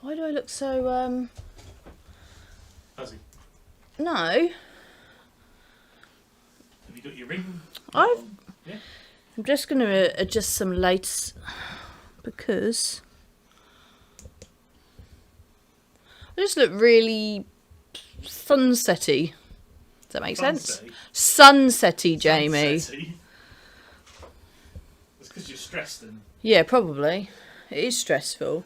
Why do I look so, Fuzzy. No. Have you got your ring? Yeah. Yeah. I'm just going to adjust some lights because I just look really sunsetty. Does that make sense? Sunsetty, Jamie. Sunsetty. It's because you're stressed and... Yeah, probably. It is stressful.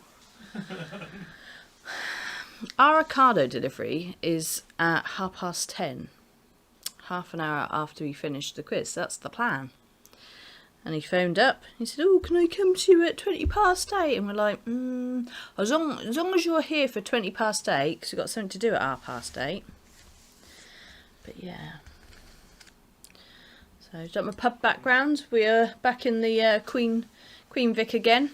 Our Ocado delivery is at 10:30. Half an hour after we finished the quiz. That's the plan. And he phoned up. He said, "Oh, can I come to you at 8:20?" And we're like, as long as you're here for 8:20, because we've got something to do at 8:30. But yeah. So, got my pub background. We are back in the Queen Vic again.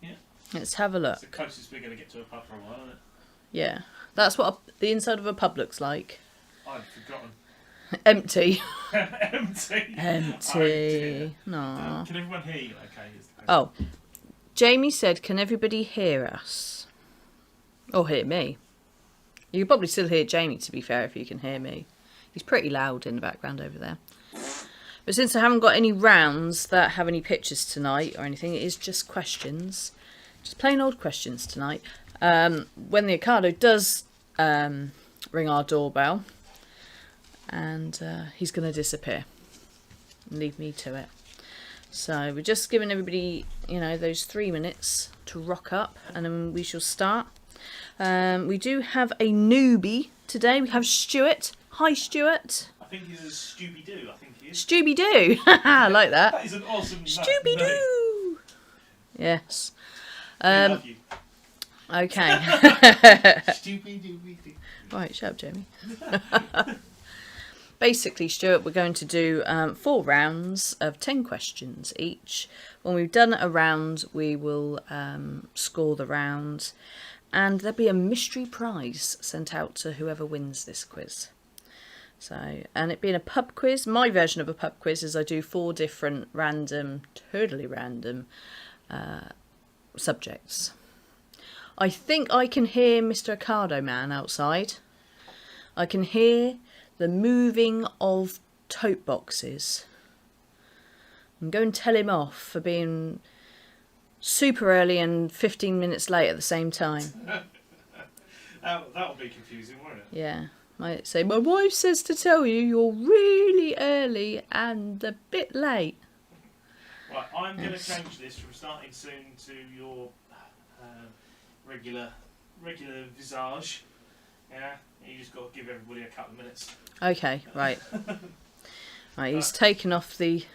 Yeah. Let's have a look. It's the closest we're going to get to a pub for a while, isn't it? Yeah. That's what the inside of a pub looks like. I'd forgotten. Empty. Empty. Empty. No. Can everyone hear you okay? Is the question. Oh. Jamie said, "Can everybody hear us?" Or hear me. You can probably still hear Jamie, to be fair, if you can hear me. He's pretty loud in the background over there. But since I haven't got any rounds that have any pictures tonight or anything, it is just questions. Just plain old questions tonight. When the Ocado does ring our doorbell, and he's going to disappear and leave me to it. So we're just giving everybody, those 3 minutes to rock up, and then we shall start. We do have a newbie today. We have Stuart. Hi, Stuart. I think he's a Stooby-Doo, I think he is. Stooby-Doo. I like that. That is an awesome name. Stooby-Doo. Yes. We love you. Okay. Stooby-Doo. Right, shut up, Jamie. Basically, Stuart, we're going to do 4 rounds of 10 questions each. When we've done a round, we will score the round, and there'll be a mystery prize sent out to whoever wins this quiz. So, and it being a pub quiz, my version of a pub quiz is I do 4 different totally random subjects. I think I can hear Mr. Ocado Man outside. I can hear the moving of tote boxes. And go and tell him off for being super early and 15 minutes late at the same time. That'll be confusing, won't it? Yeah. Might say, "My wife says to tell you you're really early and a bit late." Right, I'm going to change this from starting soon to your regular visage. Yeah, you just got to give everybody a couple of minutes. Okay, right. Right, he's taken off the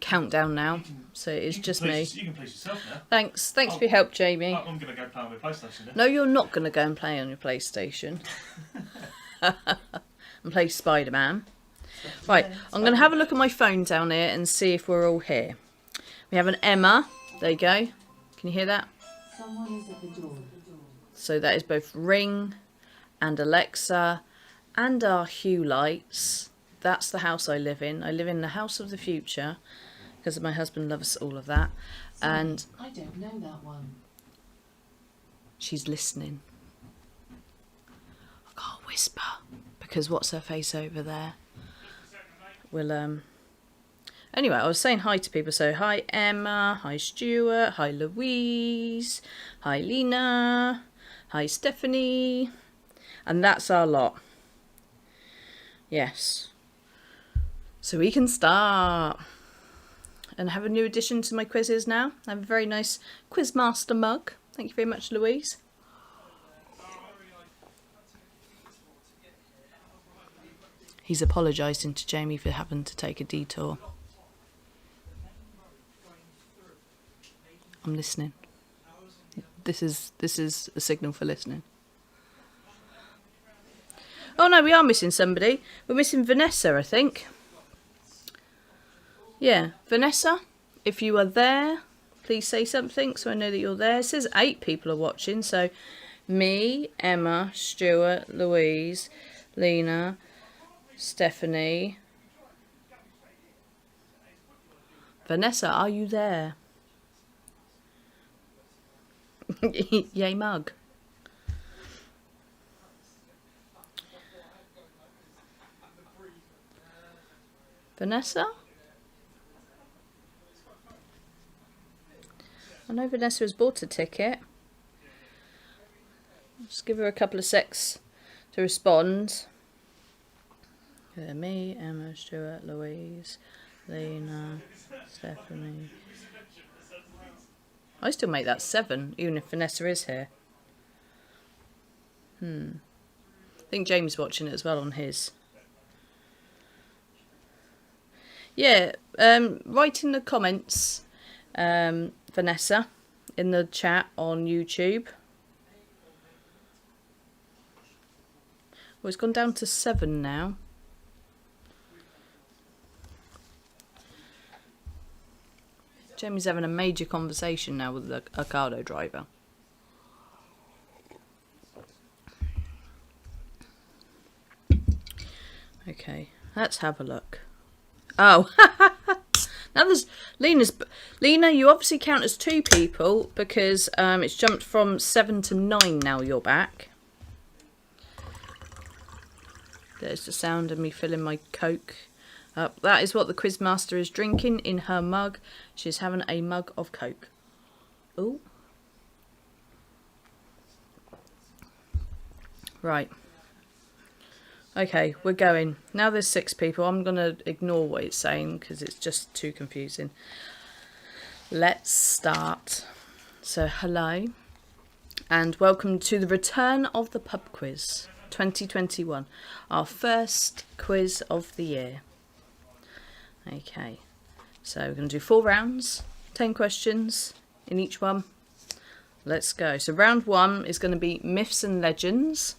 countdown now, so it's just me. You can please yourself now. Thanks for your help, Jamie. I'm going to go play on my PlayStation now. No, you're not going to go and play on your PlayStation. And play Spider-Man. Right, I'm going to have a look at my phone down here and see if we're all here. We have an Emma. There you go. Can you hear that? Someone is at the door. So that is both Ring and Alexa and our Hue lights. That's the house I live in. I live in the house of the future because my husband loves all of that. And I don't know that one. she's listening. I can't whisper because what's her face over there? Well, anyway, I was saying hi to people. So hi Emma, hi Stuart, hi Louise, hi Lena, hi Stephanie, and that's our lot. Yes. So we can start and have a new addition to my quizzes now. I have a very nice Quizmaster mug. Thank you very much, Louise. He's apologising to Jamie for having to take a detour. I'm listening. This is a signal for listening. Oh no, we are missing somebody. We're missing Vanessa, I think. Yeah, Vanessa, if you are there, please say something so I know that you're there. It says 8 people are watching, so me, Emma, Stuart, Louise, Lena, Stephanie. Vanessa, are you there? Yay mug. Vanessa? I know Vanessa has bought a ticket. Just give her a couple of secs to respond. Me, Emma, Stuart, Louise, Lena, Stephanie. I still make that 7, even if Vanessa is here. I think James watching it as well on his. Yeah, write in the comments, Vanessa, in the chat on YouTube. Well, it's gone down to 7 now. Jamie's having a major conversation now with the Ocado driver. Okay, let's have a look. Oh, now there's Lena, you obviously count as 2 people because it's jumped from 7 to 9 now you're back. There's the sound of me filling my Coke up. That is what the Quizmaster is drinking in her mug. She's having a mug of Coke. Ooh. Right. Okay, we're going. Now there's 6 people. I'm going to ignore what it's saying because it's just too confusing. Let's start. So, hello. And welcome to the return of the pub quiz 2021. Our first quiz of the year. Okay. So, we're going to do 4 rounds. 10 questions in each one. Let's go. So, round 1 is going to be myths and legends.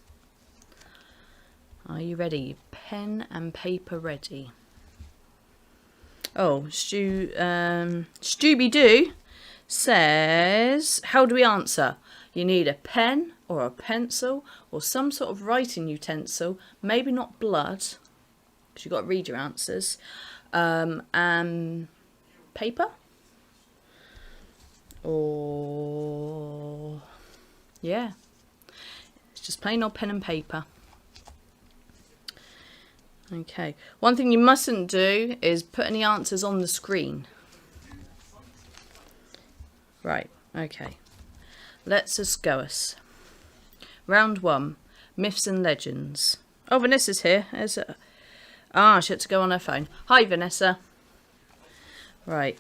Are you ready? Pen and paper ready. Oh, Stooby-Doo says, how do we answer? You need a pen or a pencil or some sort of writing utensil. Maybe not blood, because you've got to read your answers. And paper? Or... yeah. It's just plain old pen and paper. Okay. One thing you mustn't do is put any answers on the screen. Right. Okay. Let's just go us. Round 1. Myths and legends. Oh, Vanessa's here. She had to go on her phone. Hi, Vanessa. Right.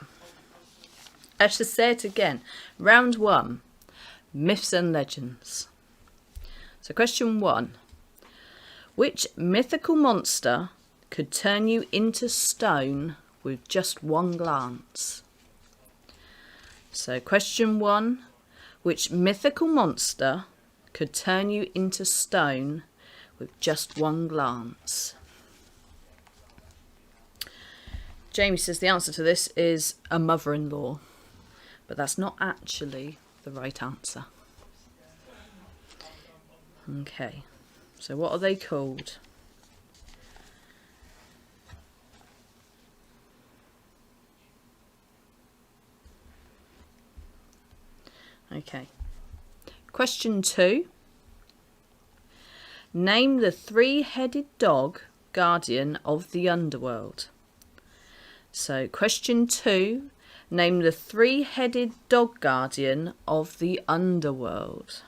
I should say it again. Round 1. Myths and legends. So question 1. Which mythical monster could turn you into stone with just one glance? So question 1. Which mythical monster could turn you into stone with just one glance? Jamie says the answer to this is a mother-in-law, but that's not actually the right answer. Okay. So what are they called? Okay. Question 2. Name the 3-headed dog guardian of the underworld. So question 2. Name the 3-headed dog guardian of the underworld.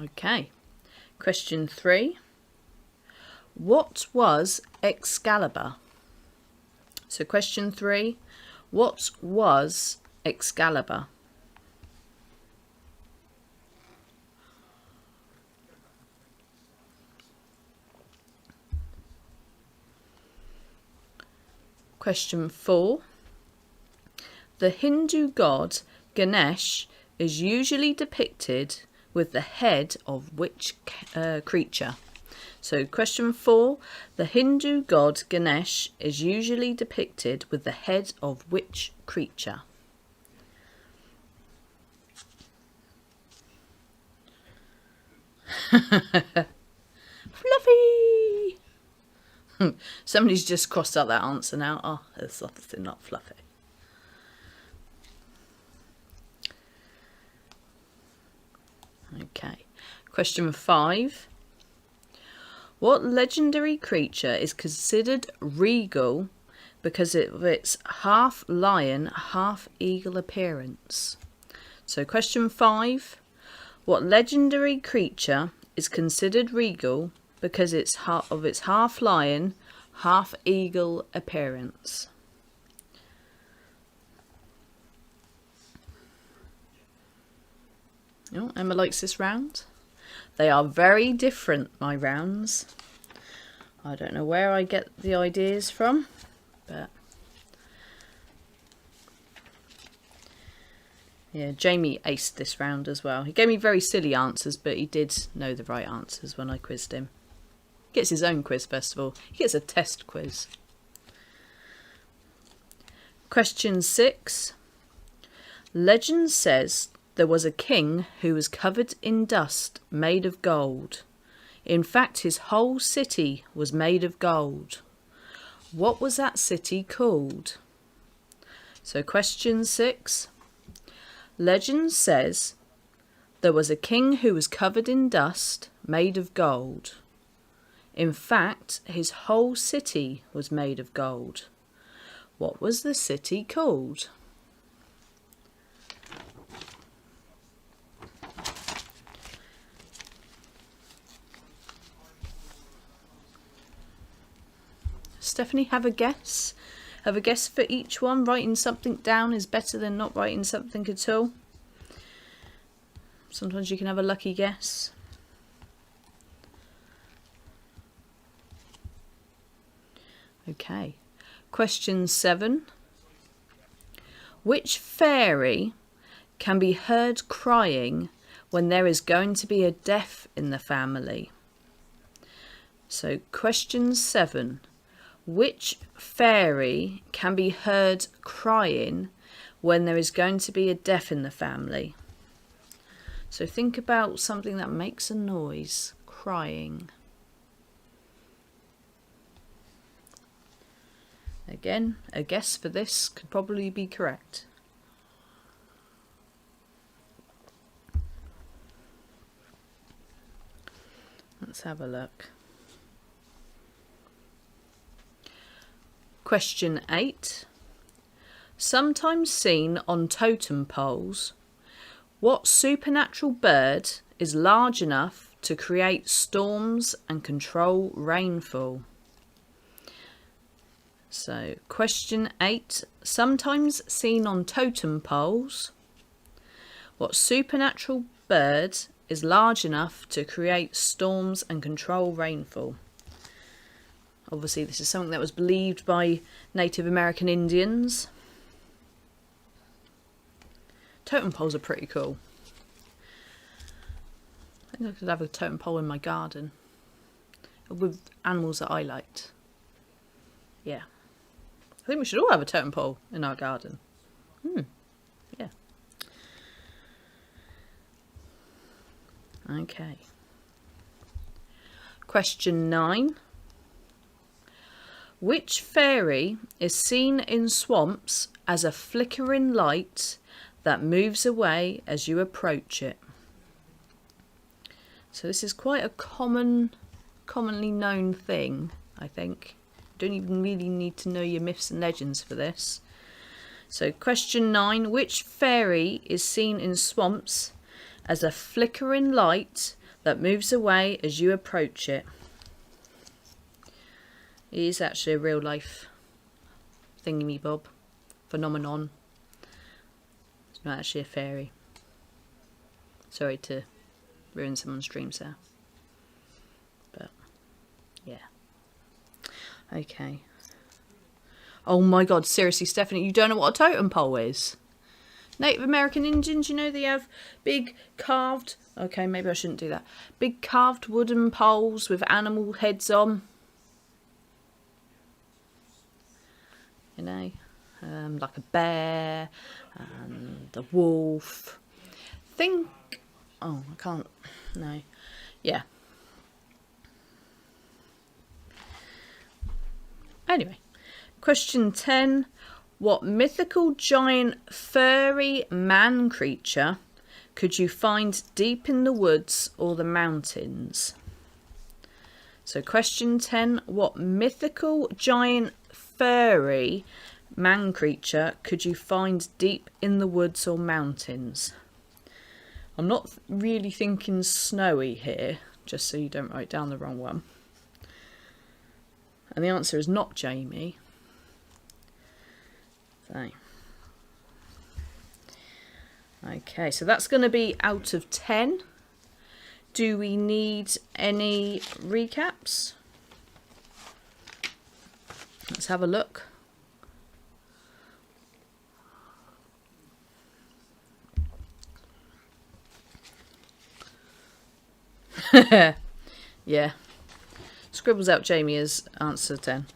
Okay. Question 3. What was Excalibur? So question 3. What was Excalibur? Question 4. The Hindu god Ganesh is usually depicted with the head of which creature? So question 4. The Hindu god Ganesh is usually depicted with the head of which creature? Fluffy! Somebody's just crossed out that answer now. Oh, it's obviously not Fluffy. Okay. Question 5. What legendary creature is considered regal because of its half lion, half eagle appearance? So question 5. What legendary creature is considered regal because of its half lion, half eagle appearance? Oh, Emma likes this round. They are very different, my rounds. I don't know where I get the ideas from, but yeah, Jamie aced this round as well. He gave me very silly answers, but he did know the right answers when I quizzed him. He gets his own quiz festival. He gets a test quiz. Question 6. Legend says there was a king who was covered in dust made of gold. In fact, his whole city was made of gold. What was that city called? So question 6. Legend says there was a king who was covered in dust made of gold. In fact, his whole city was made of gold. What was the city called? Stephanie, have a guess. Have a guess for each one. Writing something down is better than not writing something at all. Sometimes you can have a lucky guess. Okay. Question 7. Which fairy can be heard crying when there is going to be a death in the family? So question 7. Which fairy can be heard crying when there is going to be a death in the family? So think about something that makes a noise, crying. Again, a guess for this could probably be correct. Let's have a look. Question 8. Sometimes seen on totem poles, what supernatural bird is large enough to create storms and control rainfall? So, question 8. Sometimes seen on totem poles, what supernatural bird is large enough to create storms and control rainfall? Obviously, this is something that was believed by Native American Indians. Totem poles are pretty cool. I think I could have a totem pole in my garden with animals that I liked. Yeah. I think we should all have a totem pole in our garden. Yeah. Okay. Question 9. Which fairy is seen in swamps as a flickering light that moves away as you approach it? So this is quite a commonly known thing, I think. You don't even really need to know your myths and legends for this. So question 9, which fairy is seen in swamps as a flickering light that moves away as you approach it? It is actually a real life thingy-me-bob phenomenon. It's not actually a fairy. Sorry to ruin someone's dreams there. But, yeah. Okay. Oh my god, seriously, Stephanie, you don't know what a totem pole is? Native American Indians, you know, they have big carved... Okay, maybe I shouldn't do that. Big carved wooden poles with animal heads on. You know, like a bear and a wolf. Oh, I can't, no. Yeah. Anyway, question 10. What mythical giant furry man creature could you find deep in the woods or the mountains? So question 10. What mythical giant furry man creature could you find deep in the woods or mountains? I'm not really thinking snowy here, just so you don't write down the wrong one. And the answer is not Jamie. So. Okay, so that's going to be out of 10. Do we need any recaps? Let's have a look. Yeah. Scribbles out Jamie as answer 10.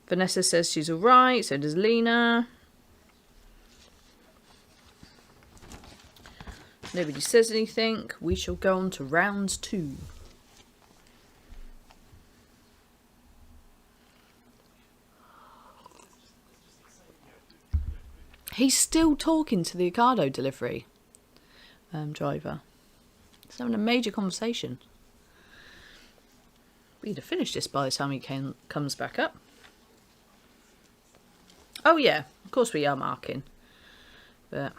Vanessa says she's alright, so does Lena. Nobody says anything. We shall go on to round 2. He's still talking to the Ocado delivery driver. He's having a major conversation. We'd have finished this by the time he comes back up. Oh yeah, of course we are marking. But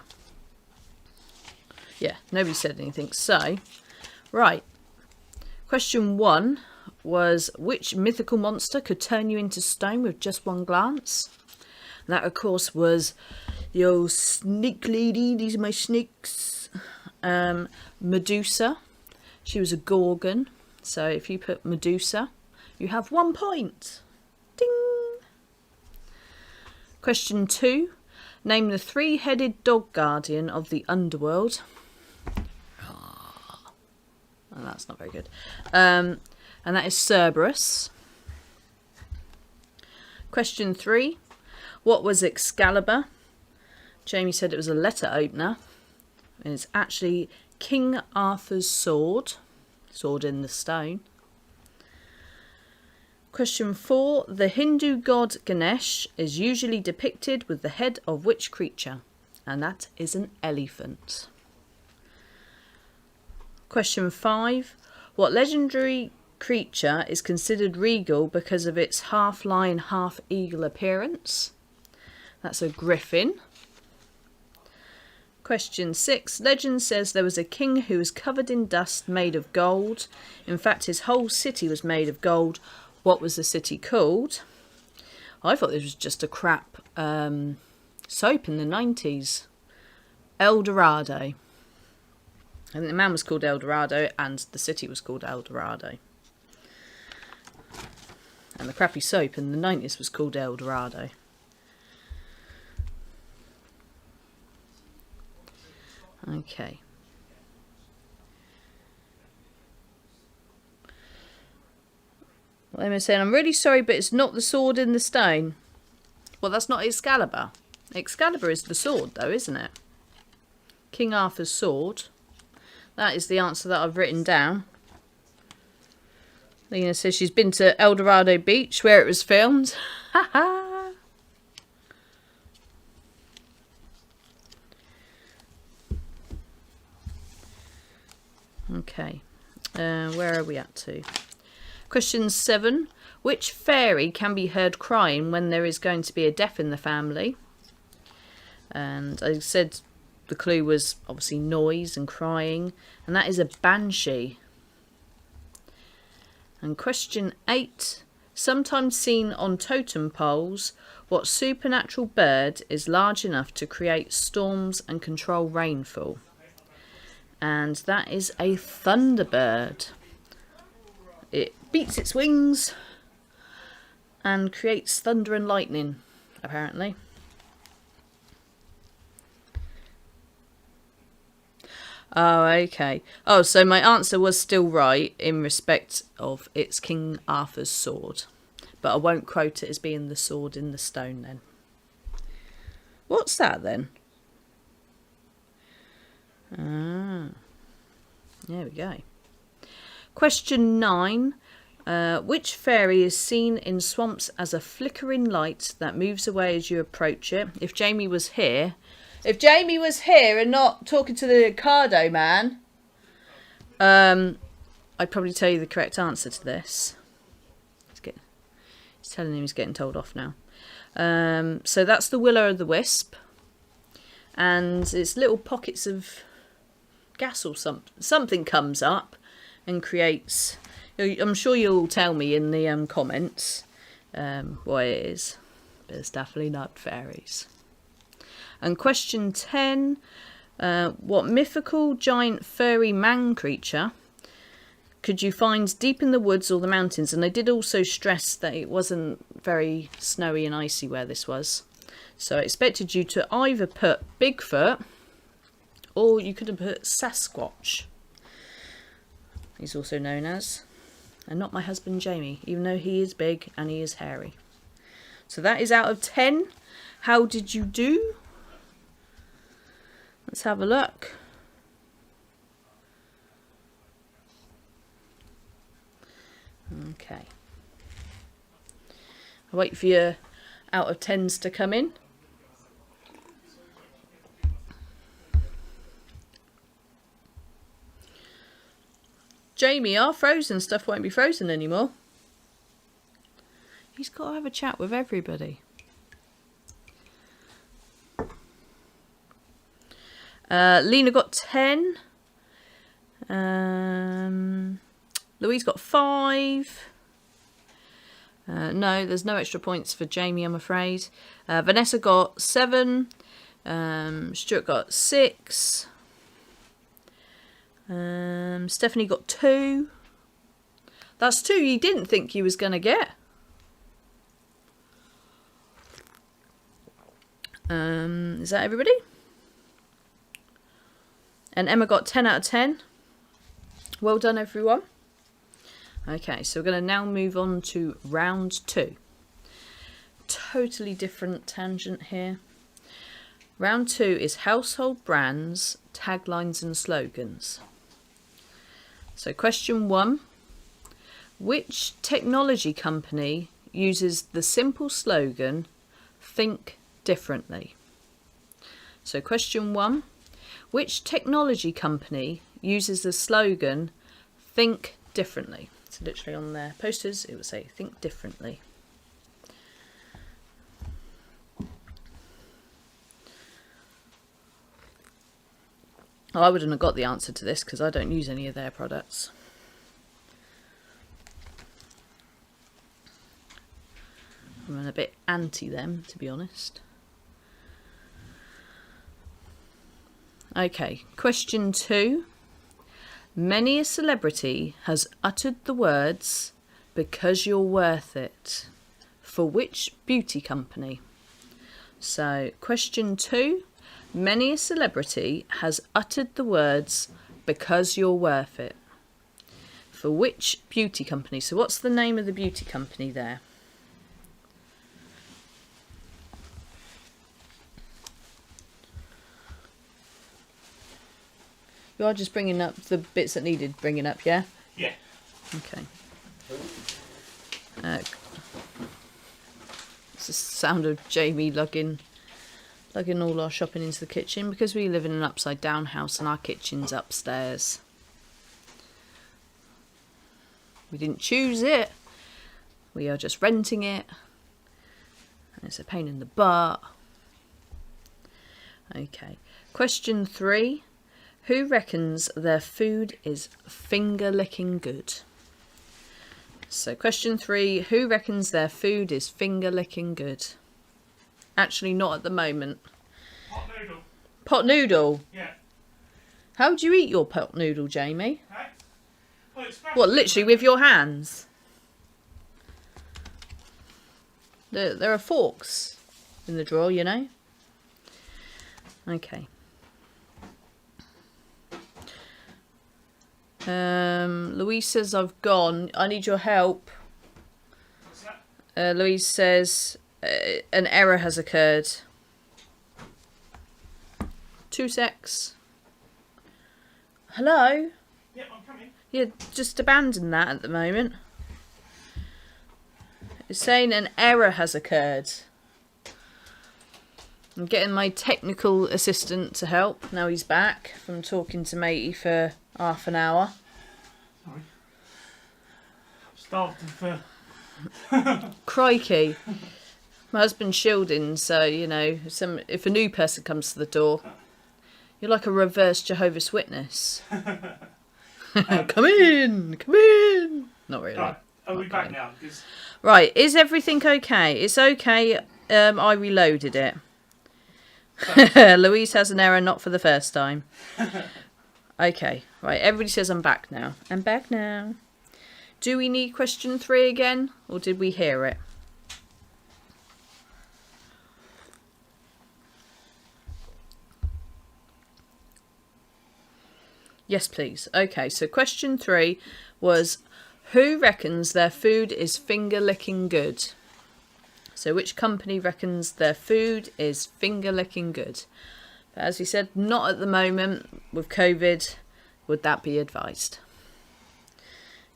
yeah, nobody said anything. So, right. Question 1 was, which mythical monster could turn you into stone with just one glance? And that, of course, was the old snake lady. These are my snakes. Medusa. She was a gorgon. So if you put Medusa, you have 1 point. Ding! Question 2. Name the 3-headed dog guardian of the underworld. Oh, that's not very good. And that is Cerberus. Question 3. What was Excalibur? Jamie said it was a letter opener. And it's actually King Arthur's sword. Sword in the stone. Question 4. The Hindu god Ganesh is usually depicted with the head of which creature? And that is an elephant. Question 5. What legendary creature is considered regal because of its half lion, half eagle appearance? That's a griffin. Question 6. Legend says there was a king who was covered in dust made of gold. In fact, his whole city was made of gold. What was the city called? I thought this was just a crap soap in the 90s. El Dorado. I think the man was called El Dorado and the city was called El Dorado. And the crappy soap in the 90s was called El Dorado. Okay. Well, Emma saying, I'm really sorry, but it's not the sword in the stone. Well, that's not Excalibur. Excalibur is the sword, though, isn't it? King Arthur's sword. That is the answer that I've written down. Lena says she's been to El Dorado Beach, where it was filmed. Ha ha! Okay, where are we at to? Question 7. Which fairy can be heard crying when there is going to be a death in the family? And I said the clue was obviously noise and crying, and that is a banshee. And question 8. Sometimes seen on totem poles, what supernatural bird is large enough to create storms and control rainfall? And that is a thunderbird. It beats its wings and creates thunder and lightning, apparently. Oh, okay. Oh, so my answer was still right in respect of it's King Arthur's sword. But I won't quote it as being the sword in the stone then. What's that then? Ah, there we go. Question 9. Which fairy is seen in swamps as a flickering light that moves away as you approach it? If Jamie was here and not talking to the Cardo man, I'd probably tell you the correct answer to this. He's telling him he's getting told off now. So that's the Will-o'-the-Wisp. And it's little pockets of gas or something comes up and creates... I'm sure you'll tell me in the comments what it is. But it's definitely not fairies. And question 10. What mythical giant furry man creature could you find deep in the woods or the mountains? And I did also stress that it wasn't very snowy and icy where this was. So I expected you to either put Bigfoot or you could have put Sasquatch. He's also known as. And not my husband Jamie, even though he is big and he is hairy. So that is out of 10. How did you do? Let's have a look. Okay. I'll wait for your out of 10s to come in. Jamie, our frozen stuff won't be frozen anymore. He's got to have a chat with everybody. Lena got 10. Louise got 5. No, there's no extra points for Jamie, I'm afraid. Vanessa got 7. Stuart got 6. Stephanie got 2. That's 2 you didn't think you was going to get. Is that everybody? And Emma got 10 out of 10. Well done, everyone. Okay, so we're going to now move on to round 2. Totally different tangent here. Round 2 is household brands, taglines and slogans. So question 1. Which technology company uses the simple slogan, think differently? So question 1. Which technology company uses the slogan, think differently? So literally on their posters it would say, think differently. Oh, I wouldn't have got the answer to this because I don't use any of their products. I'm a bit anti them, to be honest. Okay, question 2. Many a celebrity has uttered the words, because you're worth it. For which beauty company? So, question 2. Many a celebrity has uttered the words, because you're worth it. For which beauty company? So what's the name of the beauty company there? You are just bringing up the bits that needed bringing up, yeah? Yeah. Okay. It's the sound of Jamie lugging all our shopping into the kitchen because we live in an upside down house and our kitchen's upstairs. We didn't choose it. We are just renting it. And it's a pain in the butt. Okay. Question 3. Who reckons their food is finger-licking good? So question 3. Who reckons their food is finger-licking good? Actually, not at the moment. Pot noodle. Pot noodle? Yeah. How do you eat your pot noodle, Jamie? Hey? Well, it's What, literally with your hands? There are forks in the drawer, you know. Okay. Louise says I've gone. I need your help. What's that? Louise says an error has occurred. 2 secs. Hello? Yeah, I'm coming. Yeah, just abandon that at the moment. It's saying an error has occurred. I'm getting my technical assistant to help. Now he's back from talking to matey for half an hour. Sorry. Starved for... Crikey. My husband's shielding, so, you know, if a new person comes to the door, you're like a reverse Jehovah's Witness. Come in! Come in! Not really. Right, are we back now? Because Right, is everything okay? It's okay. I reloaded it. Louise has an error, not for the first time. Okay, right, everybody says I'm back now. I'm back now. Do we need question 3 again, or did we hear it? Yes, please. Okay, so question 3 was, who reckons their food is finger-licking good? So which company reckons their food is finger-licking good? But as we said, not at the moment with COVID. Would that be advised?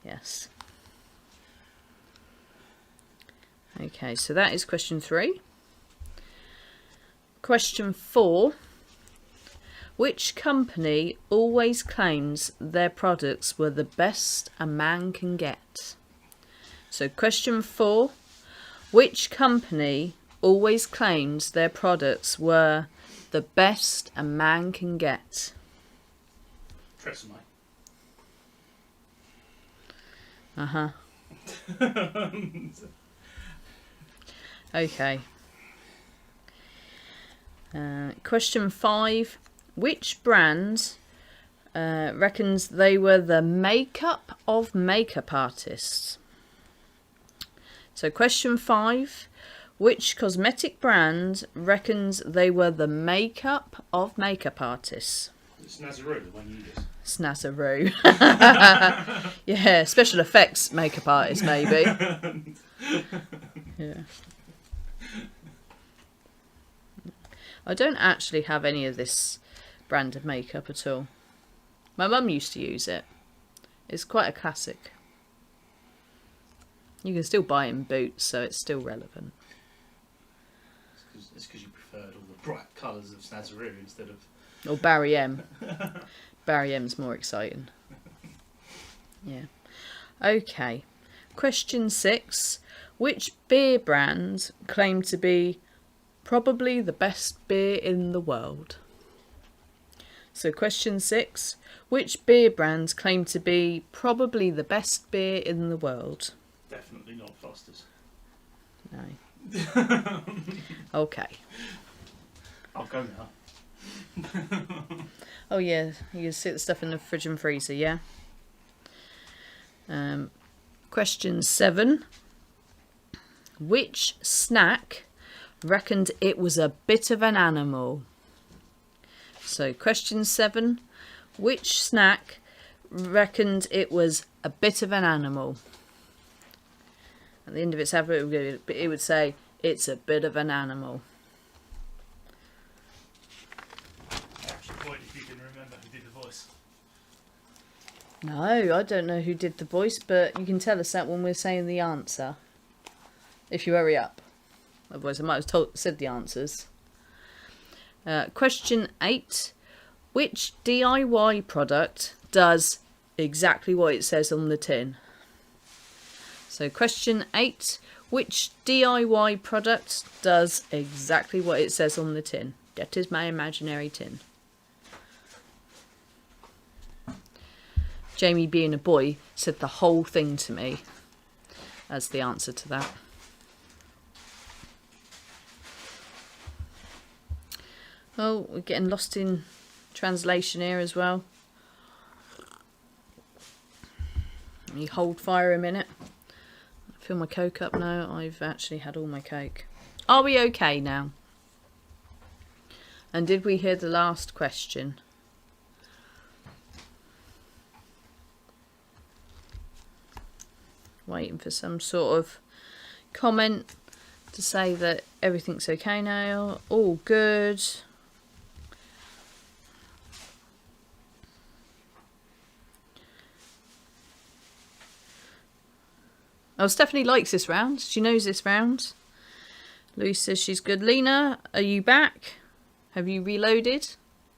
Yes. Okay, so that is question 3. Question 4. Which company always claims their products were the best a man can get? So question 4. Which company always claims their products were the best a man can get? Tresemme. Uh-huh. Okay. Question 5. Which brand reckons they were the makeup of makeup artists? So question 5. Which cosmetic brand reckons they were the makeup of makeup artists? It's Nazaroo, the one you use. Snazaroo. Yeah, special effects makeup artist maybe. Yeah. I don't actually have any of this brand of makeup at all. My mum used to use it. It's quite a classic. You can still buy it in Boots, so it's still relevant. It's because you preferred all the bright colours of Snazaroo instead of... Or Barry M. Barry M's more exciting. Yeah. Okay. Question 6. Which beer brand claimed to be probably the best beer in the world? So question 6. Which beer brands claim to be probably the best beer in the world? Definitely not Foster's. No. Okay. I'll go now. Oh yeah, you can sit the stuff in the fridge and freezer, yeah? Question 7. Which snack reckoned it was a bit of an animal? So question 7. Which snack reckoned it was a bit of an animal? At the end of its advert, it would say, it's a bit of an animal. Actually, point if you can remember who did the voice. No, I don't know who did the voice, but you can tell us that when we're saying the answer. If you hurry up. Otherwise I might have said the answers. Question 8. Which DIY product does exactly what it says on the tin? So question 8. Which DIY product does exactly what it says on the tin? That is my imaginary tin. Jamie, being a boy, said the whole thing to me as the answer to that. Oh, we're getting lost in translation here as well. Let me hold fire a minute. Fill my Coke up now. I've actually had all my Coke. Are we okay now? And did we hear the last question? Waiting for some sort of comment to say that everything's okay now. All good. Oh, Stephanie likes this round. She knows this round. Louise says she's good. Lena, are you back? Have you reloaded?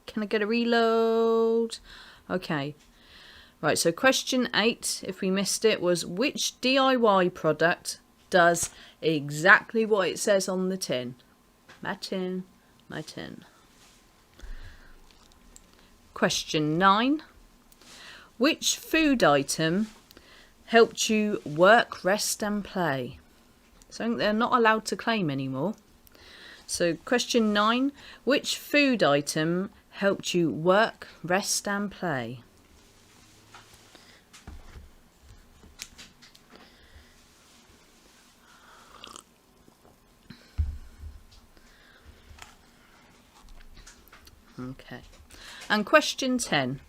Can I get a reload? Okay. Right, so question 8, if we missed it, was which DIY product does exactly what it says on the tin? My tin. Question 9. Which food item helped you work, rest and play? So they're not allowed to claim anymore. So question 9. Which food item helped you work, rest and play? Okay. And question 10.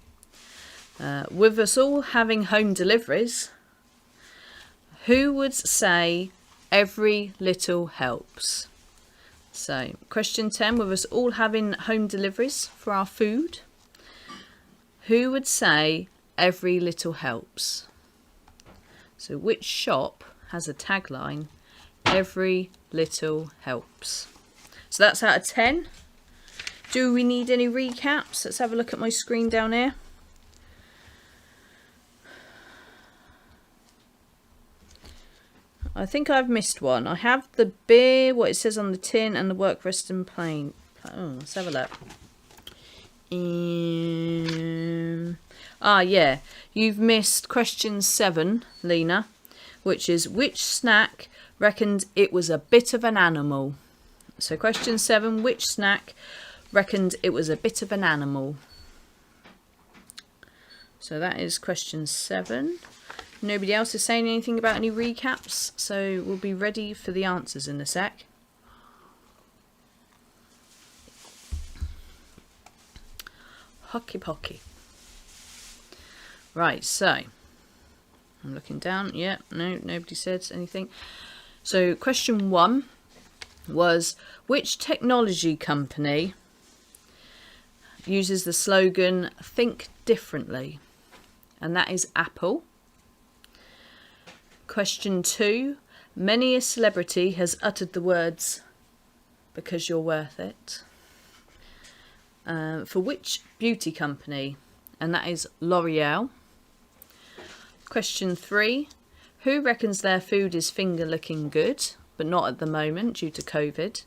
With us all having home deliveries, who would say every little helps? So, question 10, with us all having home deliveries for our food, who would say every little helps? So, which shop has a tagline, every little helps? So that's out of 10. Do we need any recaps? Let's have a look at my screen down here. I think I've missed one. I have the beer, what it says on the tin, and the work, rest and play. Oh, let's have a look. Yeah. You've missed question 7, Lena, which is which snack reckoned it was a bit of an animal? So question 7, which snack reckoned it was a bit of an animal? So that is question 7. Nobody else is saying anything about any recaps, so we'll be ready for the answers in a sec. Hockey pocky. Right, so I'm looking down. Yeah, no, nobody said anything. So question 1 was which technology company uses the slogan "Think differently"? And that is Apple. Question 2, many a celebrity has uttered the words "because you're worth it." For which beauty company? And that is L'Oreal. Question 3, who reckons their food is finger looking good, but not at the moment due to COVID?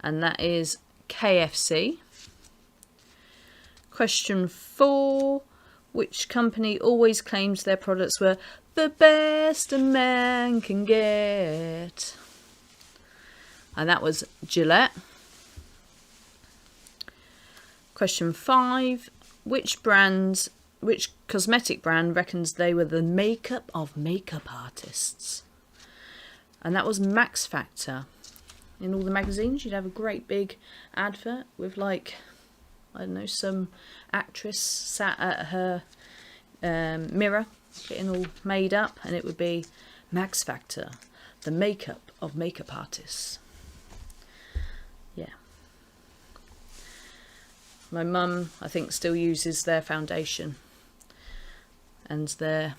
And that is KFC. Question 4, which company always claims their products were the best a man can get? And that was Gillette. Question 5, which cosmetic brand reckons they were the makeup of makeup artists? And that was Max Factor. In all the magazines you'd have a great big advert with, like, I don't know, some actress sat at her mirror getting all made up, and it would be Max Factor, the makeup of makeup artists. Yeah. My mum, I think, still uses their foundation and their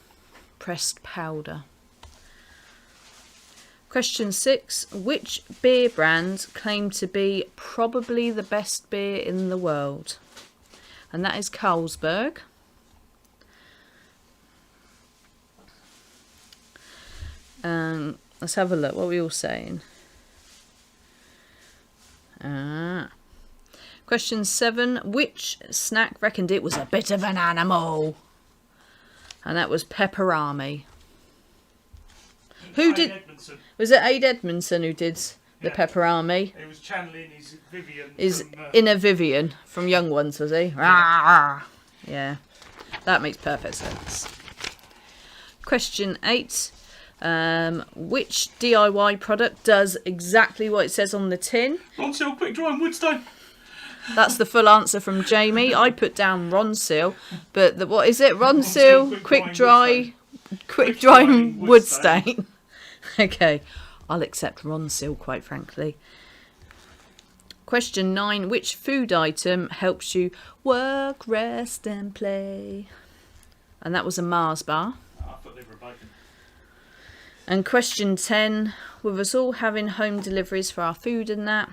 pressed powder. Question 6, which beer brand claimed to be probably the best beer in the world? And that is Carlsberg. Let's have a look. What are we all saying? Question 7, which snack reckoned it was a bit of an animal? And that was Pepperami. Who did? Edmondson. Was it Ade Edmondson who did the Pepperami? He was channeling his Vivian. Is from, Inner Vivian from Young Ones, was he? Yeah. Yeah, that makes perfect sense. Question 8. Which DIY product does exactly what it says on the tin? Ronseal Quick Dry and Woodstone. That's the full answer from Jamie. I put down Ronseal, but what is it? Ronseal, Quick Dry and Wood Stain. Okay, I'll accept Ronseal, quite frankly. Question 9. Which food item helps you work, rest and play? And that was a Mars bar. I put liver and bacon. And question 10, with us all having home deliveries for our food and that,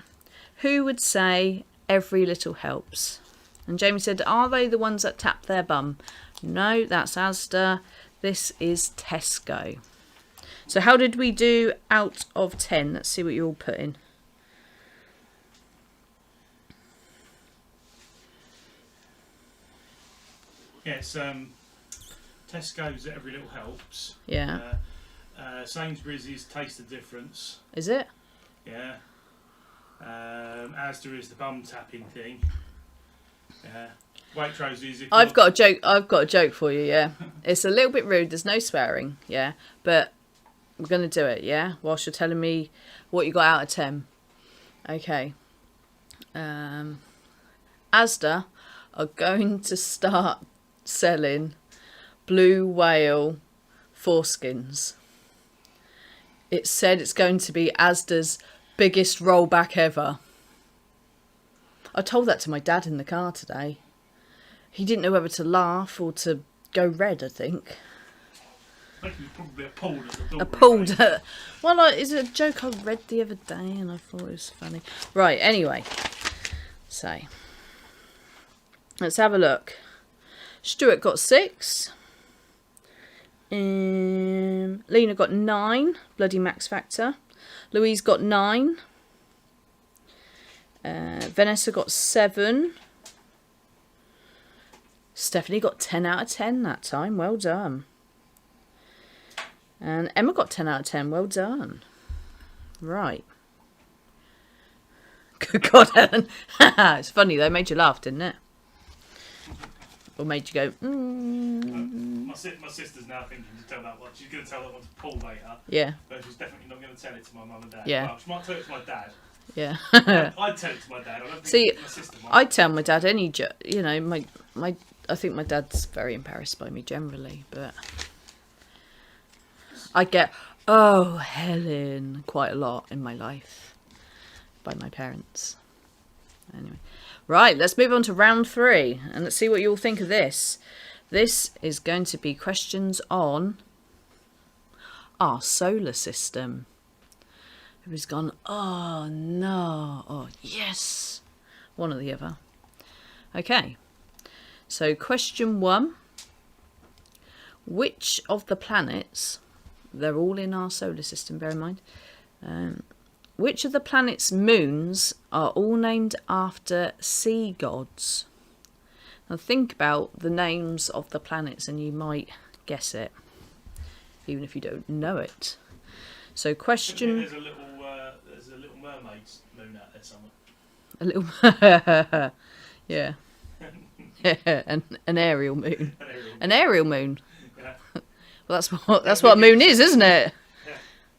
who would say every little helps? And Jamie said, are they the ones that tap their bum? No, that's Asda. This is Tesco. So how did we do out of 10? Let's see what you all put in. Yes, Tesco's Every Little Helps. Yeah. Sainsbury's is Taste the Difference. Is it? Yeah. Asda is the bum tapping thing. Yeah. Waitrose is. I've got a joke for you. Yeah. It's a little bit rude. There's no swearing. Yeah. But we're gonna do it. Yeah. Whilst you're telling me what you got out of 10. Okay. Asda are going to start selling blue whale foreskins. It said it's going to be Asda's biggest rollback ever. I told that to my dad in the car today. He didn't know whether to laugh or to go red, I think. I think he was probably appalled at the thought. Appalled at... Well, it's a joke I read the other day and I thought it was funny. Right, anyway. So, let's have a look. Stuart got 6. Lena got 9. Bloody max factor. Louise got 9. Vanessa got 7. Stephanie got 10 out of 10 that time. Well done. And Emma got 10 out of 10. Well done. Right. Good God, Helen. It's funny though. Made you laugh, didn't it? Or made you go, My sister's now thinking to tell that one. She's going to tell that one to Paul later. Yeah. But she's definitely not going to tell it to my mum and dad. Yeah. Well, she might tell it to my dad. Yeah. I'd tell it to my dad. I don't think See, my sister might. I tell my dad any joke. You know, I think my dad's very embarrassed by me generally, but I get, oh, Helen, quite a lot in my life by my parents. Anyway. Right, let's move on to round 3 and let's see what you all think of this. This is going to be questions on our solar system. Everybody's gone, oh no, oh yes, one or the other. Okay, so question 1. Which of the planets, they're all in our solar system, bear in mind, which of the planet's moons are all named after sea gods? Now think about the names of the planets and you might guess it, even if you don't know it. So question... There's a little mermaid's moon out there somewhere. A little... yeah. Yeah, an aerial moon. An aerial moon. Yeah. Well, that's what a moon is, isn't it? Yeah.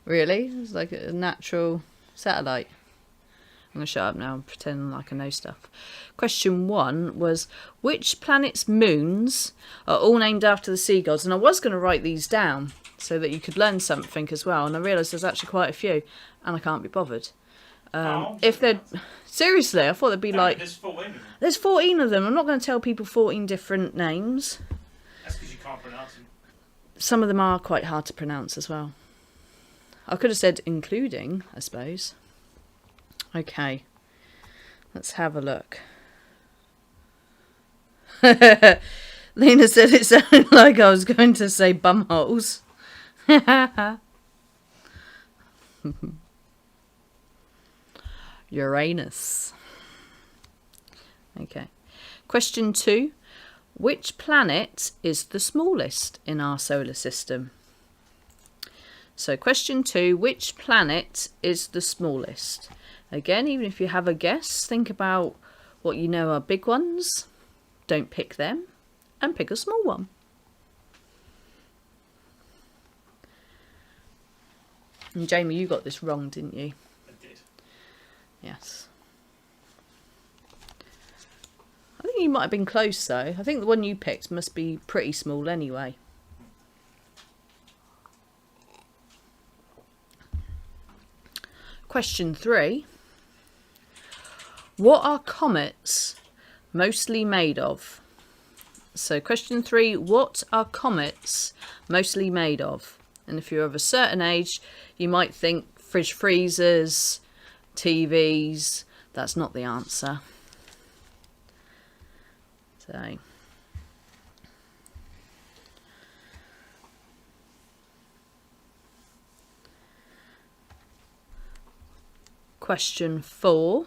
Really? It's like a natural satellite. I'm going to shut up now and pretend like I know stuff. Question 1 was, which planet's moons are all named after the sea gods? And I was going to write these down so that you could learn something as well. And I realised there's actually quite a few. And I can't be bothered. If they're... Seriously, I thought there'd be like... There's 14 of them. There's 14 of them. I'm not going to tell people 14 different names. That's because you can't pronounce them. Some of them are quite hard to pronounce as well. I could have said including, I suppose. Okay. Let's have a look. Lena said it sounded like I was going to say bumholes. Uranus. Okay. Question 2. Which planet is the smallest in our solar system? So question 2. Which planet is the smallest? Again, even if you have a guess, think about what you know are big ones. Don't pick them. And pick a small one. And Jamie, you got this wrong, didn't you? I did. Yes. I think you might have been close though. I think the one you picked must be pretty small anyway. Question 3. What are comets mostly made of? So question 3, what are comets mostly made of? And if you're of a certain age, you might think fridge freezers, TVs. That's not the answer. So, question 4.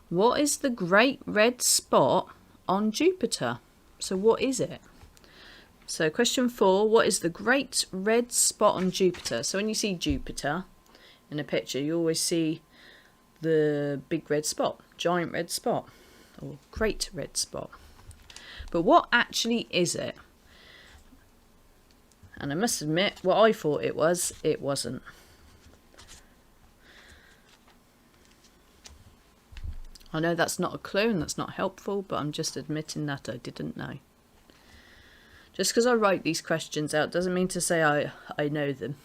What is the great red spot on Jupiter? So what is it? So question 4, what is the great red spot on Jupiter? So when you see Jupiter in a picture, you always see the big red spot, giant red spot, or great red spot. But what actually is it? And I must admit, what I thought it wasn't. I know that's not a clue and that's not helpful, but I'm just admitting that I didn't know. Just because I write these questions out doesn't mean to say I know them.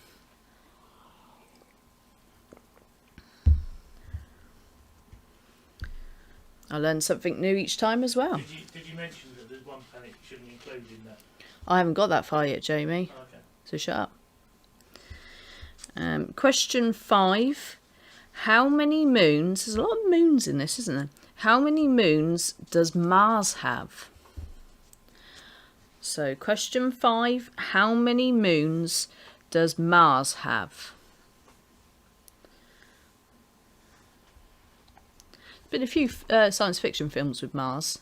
I learn something new each time as well. Did you mention that there's one planet you shouldn't include in that? I haven't got that far yet, Jamie. Oh, okay. So shut up. Question 5. How many moons? There's a lot of moons in this, isn't there? How many moons does Mars have? So question 5. How many moons does Mars have? Been a few science fiction films with Mars,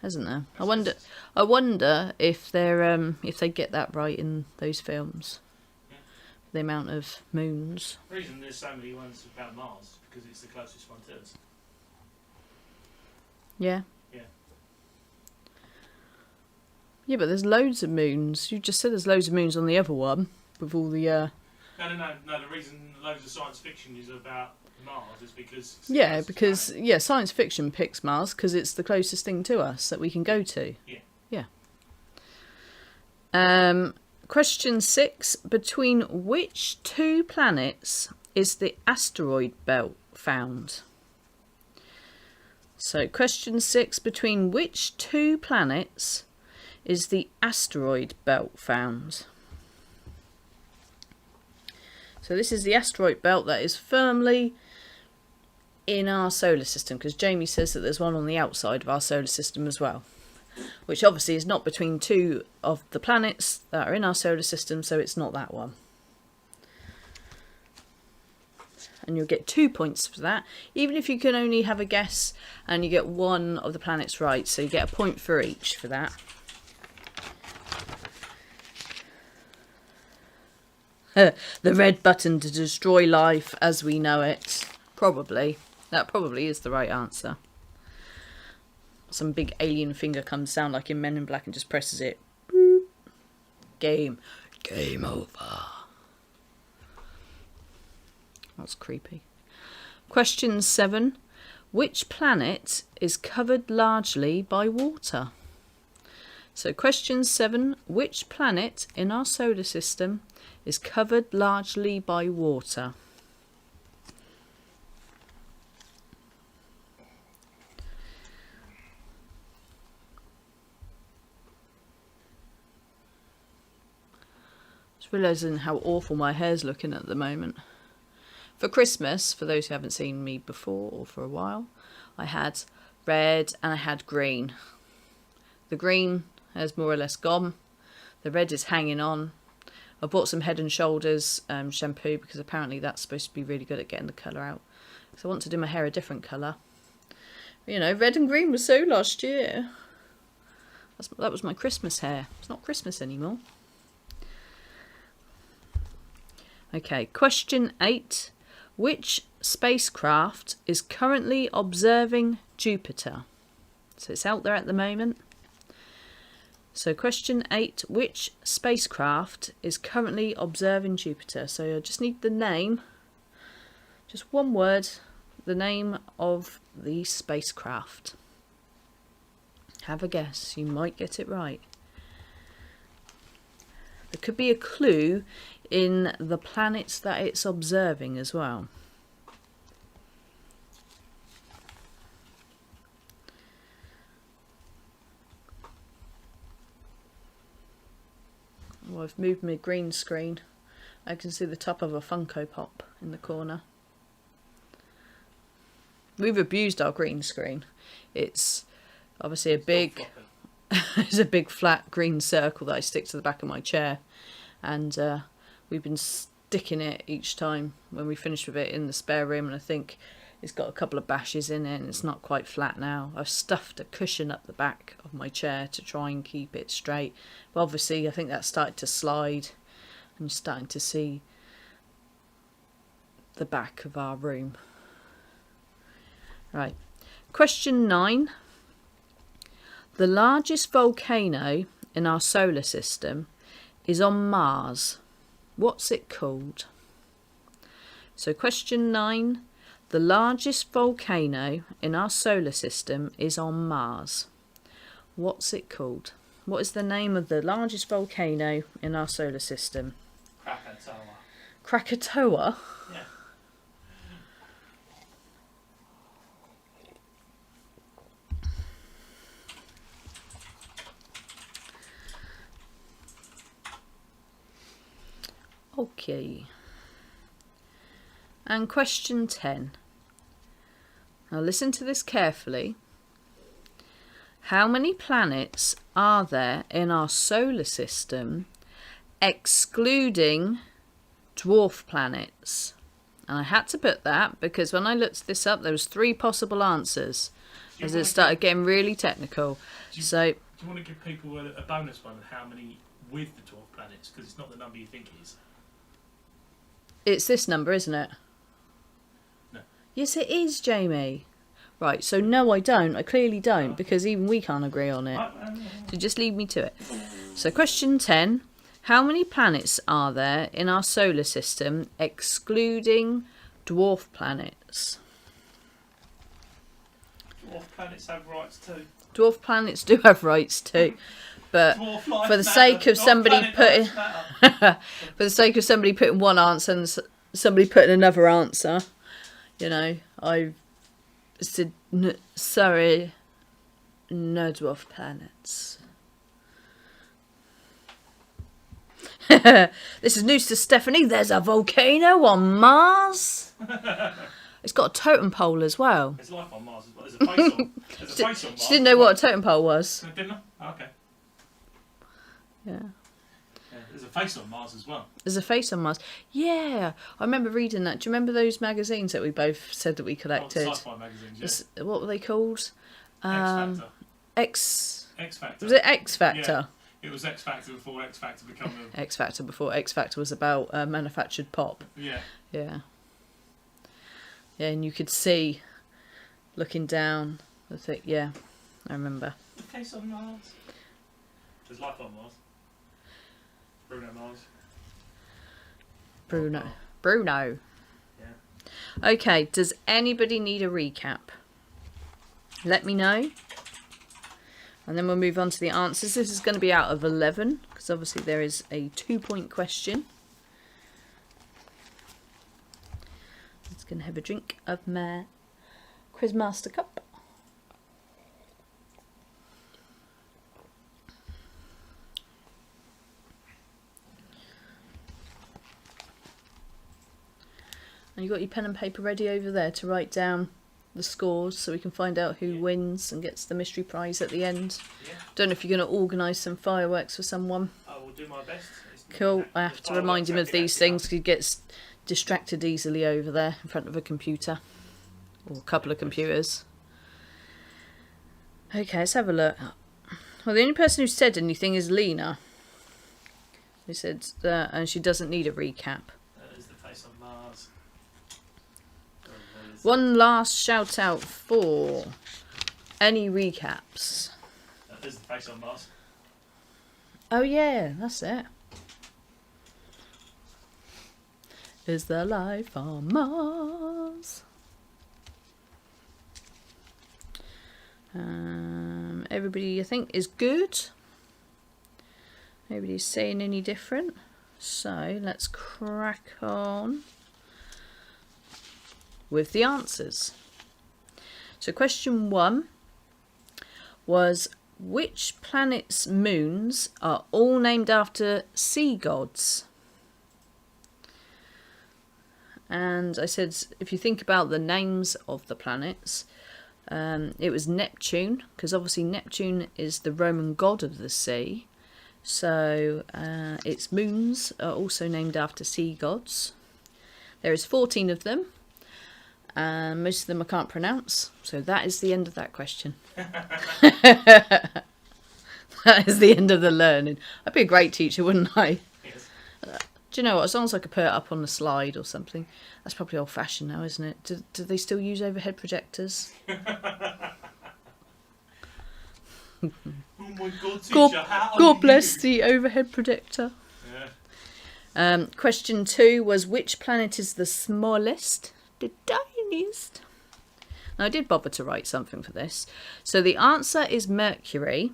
hasn't there? I wonder if they get that right in those films. Yeah. The amount of moons. The reason there's so many ones about Mars is because it's the closest one to us. Yeah. Yeah. Yeah, but there's loads of moons. You just said there's loads of moons on the other one with all the. No. The reason loads of science fiction is about Mars is because. It's the Yeah, closest because planet. science fiction picks Mars because it's the closest thing to us that we can go to. Yeah. Yeah. Question 6. Between which 2 planets is the asteroid belt found? So, question 6. Between which 2 planets is the asteroid belt found? So this is the asteroid belt that is firmly in our solar system, because Jamie says that there's one on the outside of our solar system as well, which obviously is not between 2 of the planets that are in our solar system, so it's not that one. And you'll get 2 points for that, even if you can only have a guess and you get 1 of the planets right, so you get a point for each for that. The red button to destroy life as we know it. Probably. That probably is the right answer. Some big alien finger comes down like in Men in Black and just presses it. Boop. Game over. That's creepy. Question 7. Which planet is covered largely by water? So question 7. Which planet in our solar system is covered largely by water? Just realising how awful my hair's looking at the moment. For Christmas, for those who haven't seen me before or for a while, I had red and I had green. The green has more or less gone. The red is hanging on. I bought some Head and Shoulders shampoo because apparently that's supposed to be really good at getting the colour out. So I want to do my hair a different colour. You know, red and green was so last year. That was my Christmas hair. It's not Christmas anymore. Okay, question 8. Which spacecraft is currently observing Jupiter? So it's out there at the moment. So question 8, which spacecraft is currently observing Jupiter? So I just need the name, just one word, the name of the spacecraft. Have a guess, you might get it right. There could be a clue in the planets that it's observing as well. Oh, I've moved my green screen. I can see the top of a Funko Pop in the corner. We've abused our green screen. It's obviously a big, it's a big flat green circle that I stick to the back of my chair, and we've been sticking it each time when we finish with it in the spare room, and I think it's got a couple of bashes in it and it's not quite flat now. I've stuffed a cushion up the back of my chair to try and keep it straight, but obviously I think that started to slide and you're starting to see the back of our room. Right, question 9. The largest volcano in our solar system is on Mars. What's it called? So question 9. The largest volcano in our solar system is on Mars. What's it called? What is the name of the largest volcano in our solar system? Krakatoa. Krakatoa? Yeah. Okay. And question 10. Now listen to this carefully. How many planets are there in our solar system, excluding dwarf planets? And I had to put that because when I looked this up, there was 3 possible answers as it started getting really technical. Do you want to give people a bonus one of how many with the dwarf planets? Because it's not the number you think it is. It's this number, isn't it? No. Yes, it is, Jamie. Right, so no, I don't. I clearly don't, because even we can't agree on it. So just leave me to it. So question 10. How many planets are there in our solar system, excluding dwarf planets? Dwarf planets have rights too. Dwarf planets do have rights too. But for the sake of somebody putting for the sake of somebody putting one answer and somebody putting another answer, you know, I said sorry, no dwarf planets. This is news to Stephanie. There's a volcano on Mars. It's got a totem pole as well. There's life on Mars as well. There's a face on. There's a face on Mars. She didn't know what a totem pole was. Didn't I? Oh, okay. Yeah. There's a face on Mars as well. There's a face on Mars. Yeah, I remember reading that. Do you remember those magazines that we both said that we collected? Oh, sci-fi magazines, yeah. What were they called? X Factor. X Factor. Was it X Factor? Yeah. It was X Factor before X Factor became the... X Factor before X Factor was about manufactured pop. Yeah. Yeah. Yeah, and you could see, looking down, I think, yeah, I remember. The face on Mars. There's life on Mars. Bruno Mars. Bruno. Yeah. Okay, does anybody need a recap? Let me know. And then we'll move on to the answers. This is going to be out of 11, because obviously there is a 2-point question. I'm just going to have a drink of my Quizmaster cup. And you've got your pen and paper ready over there to write down the scores so we can find out who wins and gets the mystery prize at the end. Yeah. Don't know if you're going to organise some fireworks for someone. I will do my best. Cool. I have to remind him of these things because he gets distracted easily over there in front of a computer. Or a couple of computers. Okay, let's have a look. Well, the only person who said anything is Lena. Who said that, and she doesn't need a recap. That is the face on Mars. One last shout out for any recaps. That is the face on Mars. Oh yeah, that's it. Is there life on Mars? Everybody, I think, is good. Nobody's saying any different. So let's crack on with the answers. So question 1 was, which planets' moons are all named after sea gods? And I said, if you think about the names of the planets, it was Neptune, because obviously Neptune is the Roman god of the sea. So its moons are also named after sea gods. There is 14 of them, and most of them I can't pronounce. So that is the end of that question. That is the end of the learning. I'd be a great teacher, wouldn't I? Yes. Do you know what? As long as I could put it up on the slide or something. That's probably old-fashioned now, isn't it? Do they still use overhead projectors? Oh my God, teacher, God, how are God bless you? the overhead projector. Yeah. Question 2 was, which planet is the smallest? The tiniest. Now, I did bother to write something for this. So the answer is Mercury.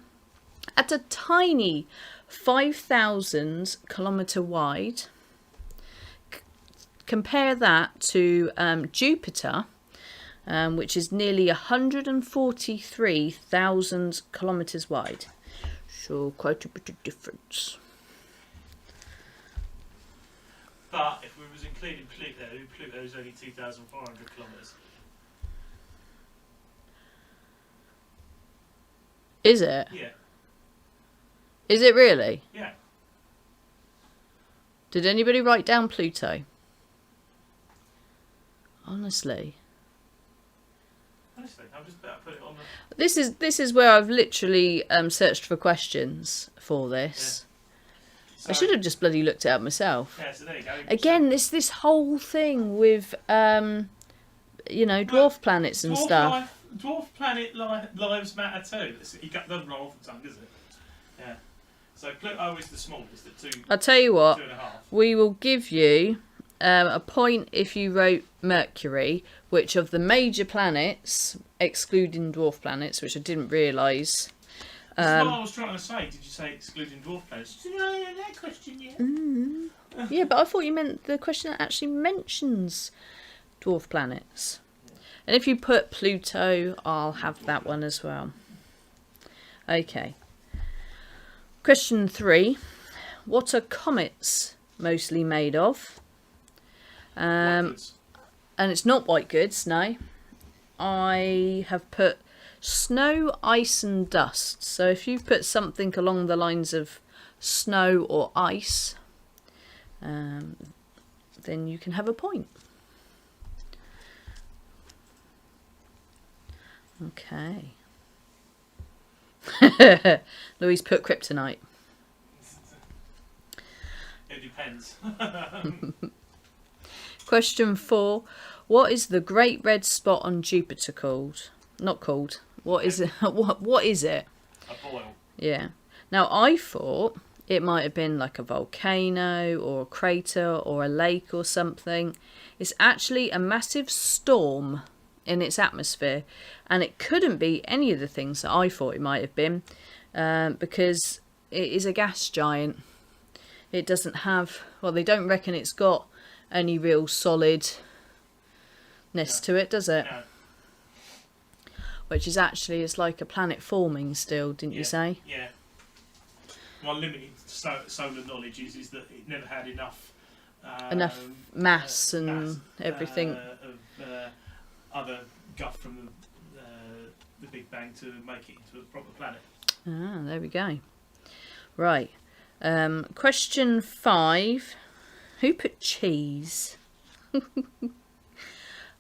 At a tiny 5,000 kilometre wide. Compare that to Jupiter, which is nearly 143,000 kilometres wide. So quite a bit of difference. But if we was including Pluto is only 2,400 kilometres. Is it? Yeah. Is it really? Yeah. Did anybody write down Pluto? Honestly. Honestly, I'm just about to put it on the... This is where I've literally searched for questions for this. So, I should have just bloody looked it up myself. Yeah, so there you go. Again, this whole thing with dwarf planets and stuff. Dwarf planet lives matter too. It doesn't roll off the tongue, does it? Yeah. So Pluto is the smallest at 2. I'll tell you what. 2.5. We will give you a point if you wrote Mercury, which of the major planets, excluding dwarf planets, which I didn't realise. That's what I was trying to say. Did you say excluding dwarf planets? Did you know that question yet? Yeah, but I thought you meant the question that actually mentions dwarf planets. And if you put Pluto, I'll have that one as well. Okay. Question 3. What are comets mostly made of? And it's not white goods, no. I have put snow, ice and dust. So if you put something along the lines of snow or ice, then you can have a point. Okay. Louise put kryptonite. It depends. Question 4. What is the great red spot on Jupiter called? Not called. What is it? What is it? A boil. Yeah. Now, I thought it might have been like a volcano or a crater or a lake or something. It's actually a massive storm in its atmosphere, and it couldn't be any of the things that I thought it might have been, because it is a gas giant. It doesn't have, well, they don't reckon it's got any real solidness to it, does it? No. Which is actually, it's like a planet forming still, didn't you say? Yeah. My limited solar knowledge is that it never had enough mass and everything. Other guff from the Big Bang to make it into a proper planet. Ah, there we go. Right. Question 5. Who put cheese?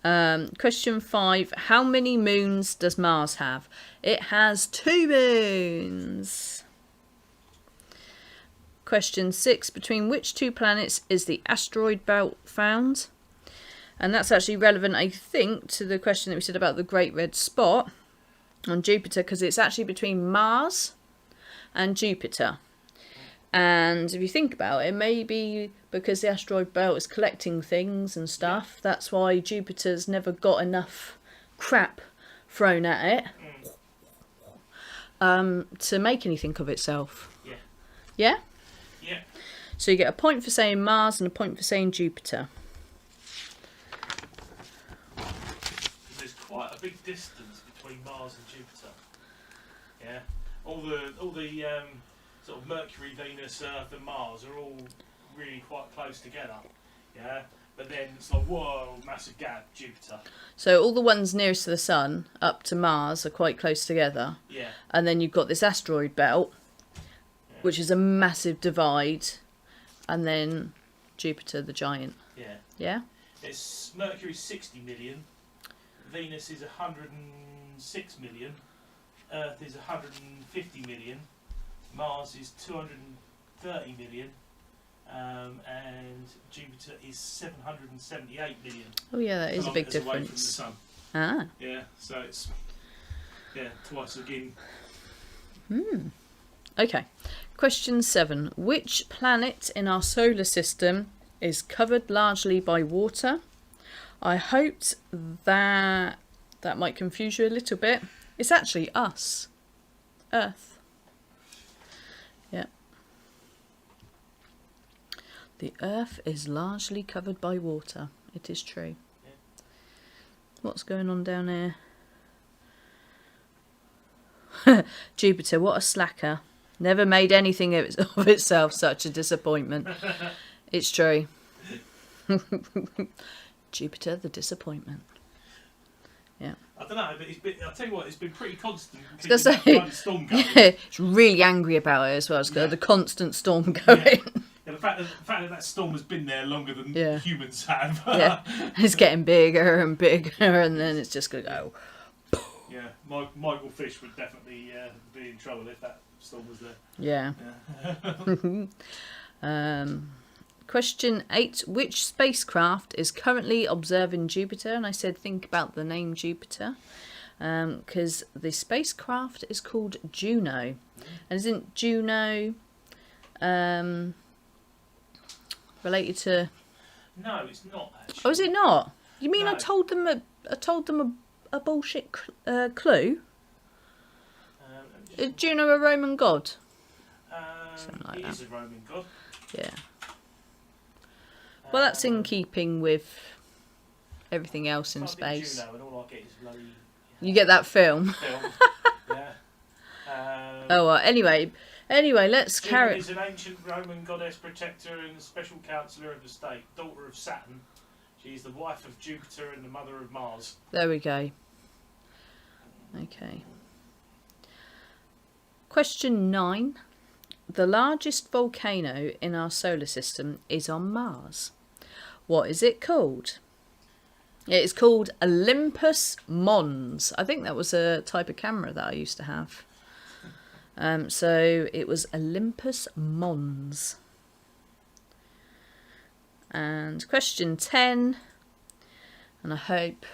Question 5. How many moons does Mars have? It has 2 moons. Question 6. Between which 2 planets is the asteroid belt found? And that's actually relevant, I think, to the question that we said about the Great Red Spot on Jupiter, because it's actually between Mars and Jupiter. And if you think about it, maybe because the asteroid belt is collecting things and stuff, that's why Jupiter's never got enough crap thrown at it to make anything of itself. Yeah. Yeah? Yeah. So you get a point for saying Mars and a point for saying Jupiter. There's quite a big distance between Mars and Jupiter. Yeah. All the sort of Mercury, Venus, Earth and Mars are all really quite close together. Yeah. But then it's like, whoa, massive gap, Jupiter. So all the ones nearest to the sun, up to Mars, are quite close together. Yeah. And then you've got this asteroid belt, which is a massive divide. And then Jupiter, the giant. Yeah. Yeah? It's Mercury's 60 million. Venus is 106 million. Earth is 150 million. Mars is 230 million. And Jupiter is 778 million. Oh yeah, that is a big kilometres away from the difference. sun. Ah. Yeah, so it's twice again. Okay. Question 7. Which planet in our solar system is covered largely by water? I hoped that might confuse you a little bit. It's actually us. Earth. Yeah. The Earth is largely covered by water. It is true. Yeah. What's going on down here? Jupiter, what a slacker. Never made anything of itself, such a disappointment. It's true. Jupiter, the disappointment. Yeah. I don't know, but I'll tell you what, it's been pretty constant. I was gonna say, Storm going. yeah, it's really angry about it as well. It's got the constant storm going. Yeah, the fact that storm has been there longer than Yeah. humans have. Yeah, it's getting bigger and bigger, and then it's just going to go. Yeah, Michael Fish would definitely be in trouble if that storm was there. Yeah. Yeah. Question 8. Which spacecraft is currently observing Jupiter? And I said think about the name Jupiter. Because the spacecraft is called Juno. And isn't Juno related to... No, it's not actually. Oh, is it not? You mean No. I told them a bullshit clue? Is Juno a Roman god? Something like He that. is a Roman god. Yeah. Well, that's in keeping with everything else in Type space. Juno and all I get is bloody You get that film. film. Yeah. Oh, well, anyway, let's Juno carry... is an ancient Roman goddess, protector, and special counsellor of the state, daughter of Saturn. She is the wife of Jupiter and the mother of Mars. There we go. Okay. Question 9. The largest volcano in our solar system is on Mars. What is it called? It is called Olympus Mons. I think that was a type of camera that I used to have. So it was Olympus Mons. And question 10. And I hope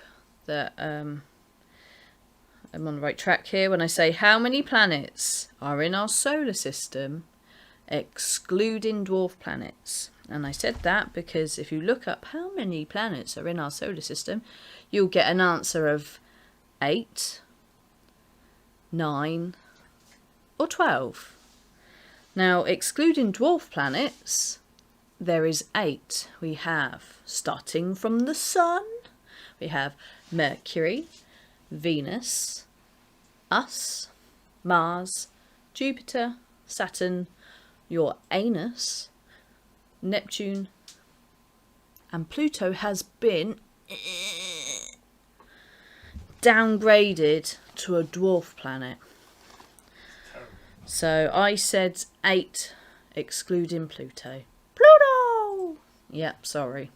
that I'm on the right track here when I say how many planets are in our solar system excluding dwarf planets. And I said that because if you look up how many planets are in our solar system, you'll get an answer of 8, 9 or 12. Now, excluding dwarf planets, there is 8. We have, starting from the Sun, we have Mercury, Venus, us, Mars, Jupiter, Saturn, your anus, Neptune, and Pluto has been downgraded to a dwarf planet. So I said 8 excluding Pluto. Pluto! Yep, sorry.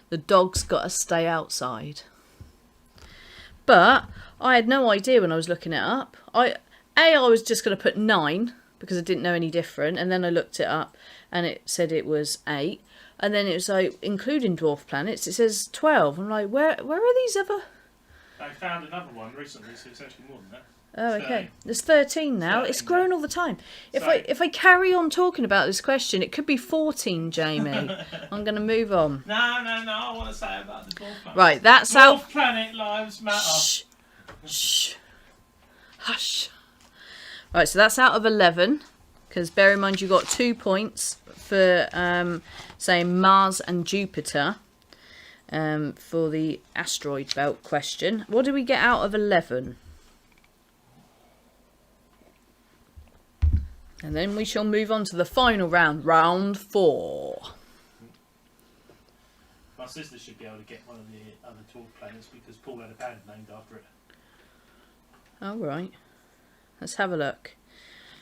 The dog's got to stay outside. But I had no idea when I was looking it up. I was just going to put 9 because I didn't know any different. And then I looked it up and it said it was 8. And then it was like, including dwarf planets, it says 12. I'm like, where are these other... I found another one recently, so it's actually more than that. Oh, okay. There's 13 now. 13, It's growing all the time. If So- I carry on talking about this question, it could be 14, Jamie. I'm going to move on. No, I want to say about the dwarf planet. Right, that's Dwarf out... planet lives matter. Shh. Shh. Hush. Right, so that's out of 11. Because bear in mind you got 2 points for saying Mars and Jupiter for the asteroid belt question. What do we get out of 11? And then we shall move on to the final round, round 4. My sister should be able to get one of the other tour planets because Paul had a band named after it. All right. Let's have a look.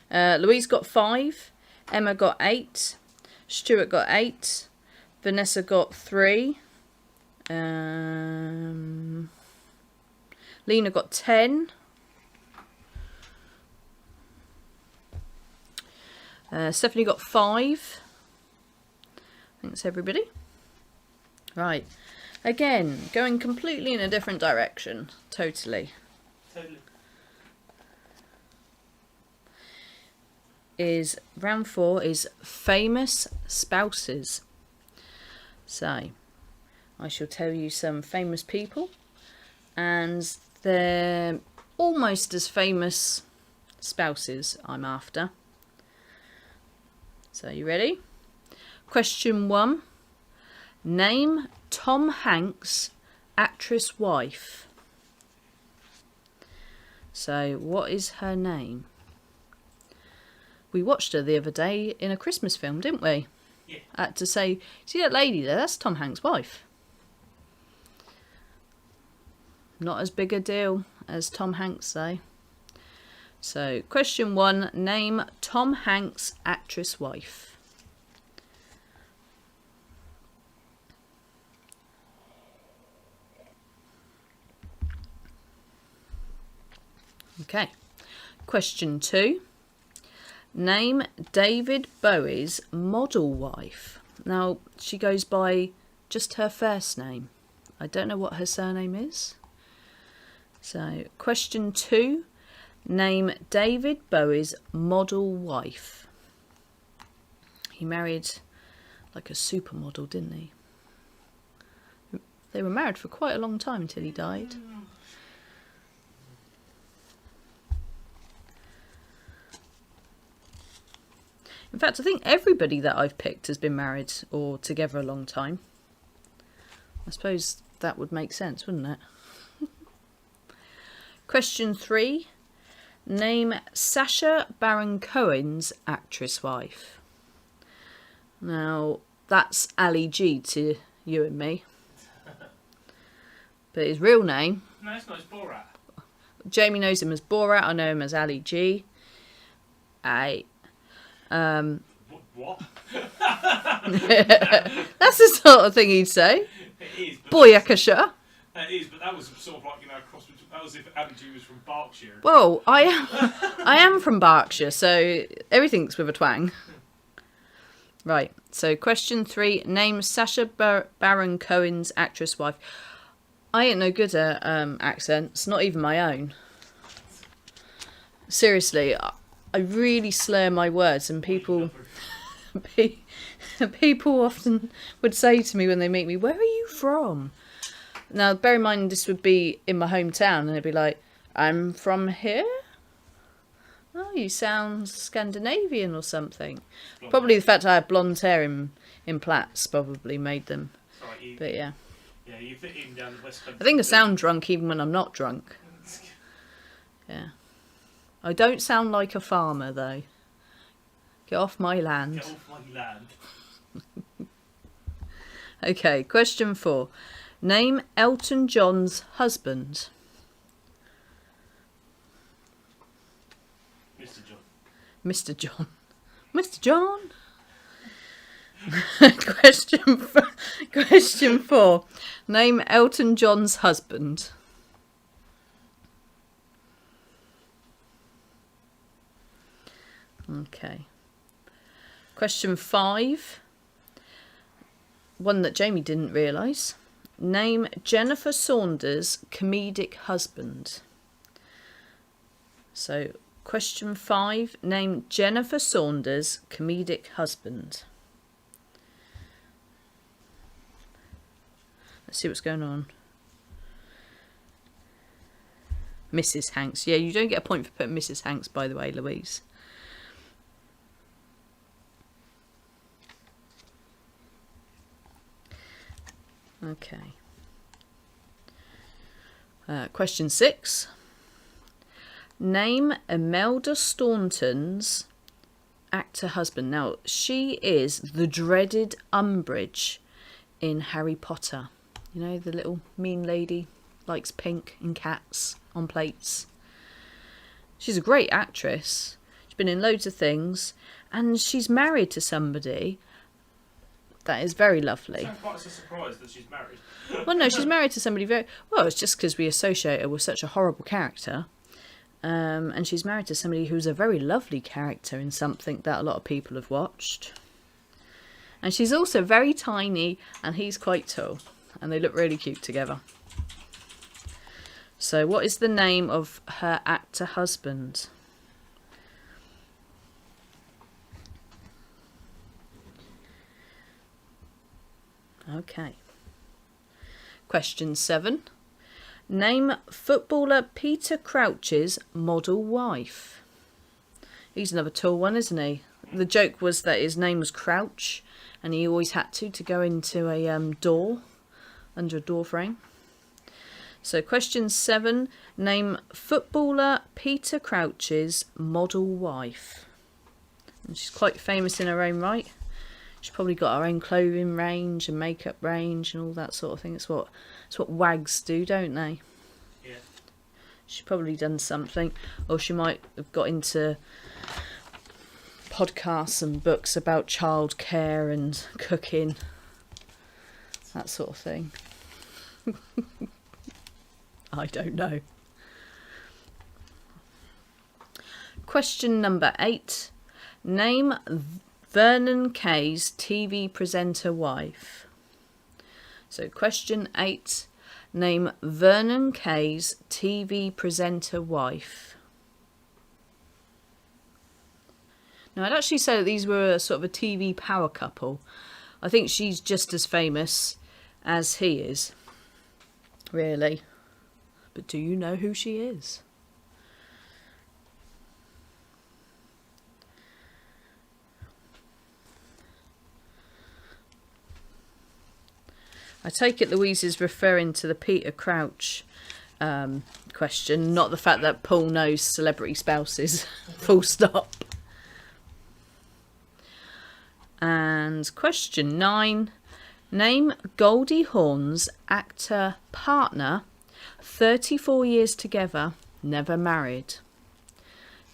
Louise got 5. Emma got 8. Stuart got 8. Vanessa got 3. Lena got 10. Stephanie got 5. Thanks everybody. Right. Again, going completely in a different direction. Totally. Is round 4 is famous spouses. So, I shall tell you some famous people, and they're almost as famous spouses I'm after. So, you ready? Question 1. Name Tom Hanks' actress wife. So, what is her name? We watched her the other day in a Christmas film, didn't we? Yeah. I had to say, see that lady there? That's Tom Hanks' wife. Not as big a deal as Tom Hanks, though. So, question 1. Name Tom Hanks' actress wife. Okay. Question 2. Name David Bowie's model wife. Now, she goes by just her first name. I don't know what her surname is. So, question 2. Name David Bowie's model wife. He married like a supermodel, didn't he? They were married for quite a long time until he died. In fact, I think everybody that I've picked has been married or together a long time. I suppose that would make sense, wouldn't it? Question 3. Name Sacha Baron Cohen's actress wife. Now, that's Ali G to you and me. But his real name... No, it's not. It's Borat. Jamie knows him as Borat. I know him as Ali G. What? That's the sort of thing he'd say. It is. Boyakasha. It is, but that was sort of like, a cross between... That was if Ali G was from Berkshire. Well, I am from Berkshire, so everything's with a twang. Right, so question 3. Name Sacha Baron Cohen's actress wife. I ain't no good at accents, not even my own. Seriously, I really slur my words, and people often would say to me when they meet me, "Where are you from?" Now, bear in mind, this would be in my hometown, and they'd be like, "I'm from here." Oh, you sound Scandinavian or something. Probably the fact I had blonde hair in plaits probably made them. Sorry, But yeah. Yeah, you fit in down the West Country. I think I sound drunk even when I'm not drunk. Yeah. I don't sound like a farmer, though. Get off my land. Get off my land. Okay, question 4. Name Elton John's husband. Mr. John. Mr. John. Mr. John? Question 4. Name Elton John's husband. Okay. Question 5. One that Jamie didn't realise. Name Jennifer Saunders' comedic husband. So, question 5. Name Jennifer Saunders' comedic husband. Let's see what's going on. Mrs. Hanks. Yeah, you don't get a point for putting Mrs. Hanks, by the way, Louise. Okay. Question 6. Name Imelda Staunton's actor husband. Now, she is the dreaded Umbridge in Harry Potter. You know, the little mean lady, likes pink and cats on plates. She's a great actress. She's been in loads of things, and she's married to somebody that is very lovely. I'm quite surprised that she's married. Well, no, she's married to somebody very... Well, it's just because we associate her with such a horrible character. And she's married to somebody who's a very lovely character in something that a lot of people have watched. And she's also very tiny, and he's quite tall. And they look really cute together. So, what is the name of her actor husband? Okay. Question 7. Name footballer Peter Crouch's model wife. He's another tall one, isn't he? The joke was that his name was Crouch, and he always had to go into a door, under a door frame. So question 7. Name footballer Peter Crouch's model wife. And she's quite famous in her own right. She's probably got her own clothing range and makeup range and all that sort of thing. It's what wags do, don't they? Yeah. She's probably done something, or she might have got into podcasts and books about childcare and cooking, that sort of thing. I don't know. Question number 8. Name Vernon Kay's TV presenter wife. So question 8. Name Vernon Kay's TV presenter wife. Now, I'd actually say that these were a sort of a TV power couple. I think she's just as famous as he is, really. But do you know who she is? I take it Louise is referring to the Peter Crouch question, not the fact that Paul knows celebrity spouses. Full stop. And question 9. Name Goldie Hawn's actor partner, 34 years together, never married.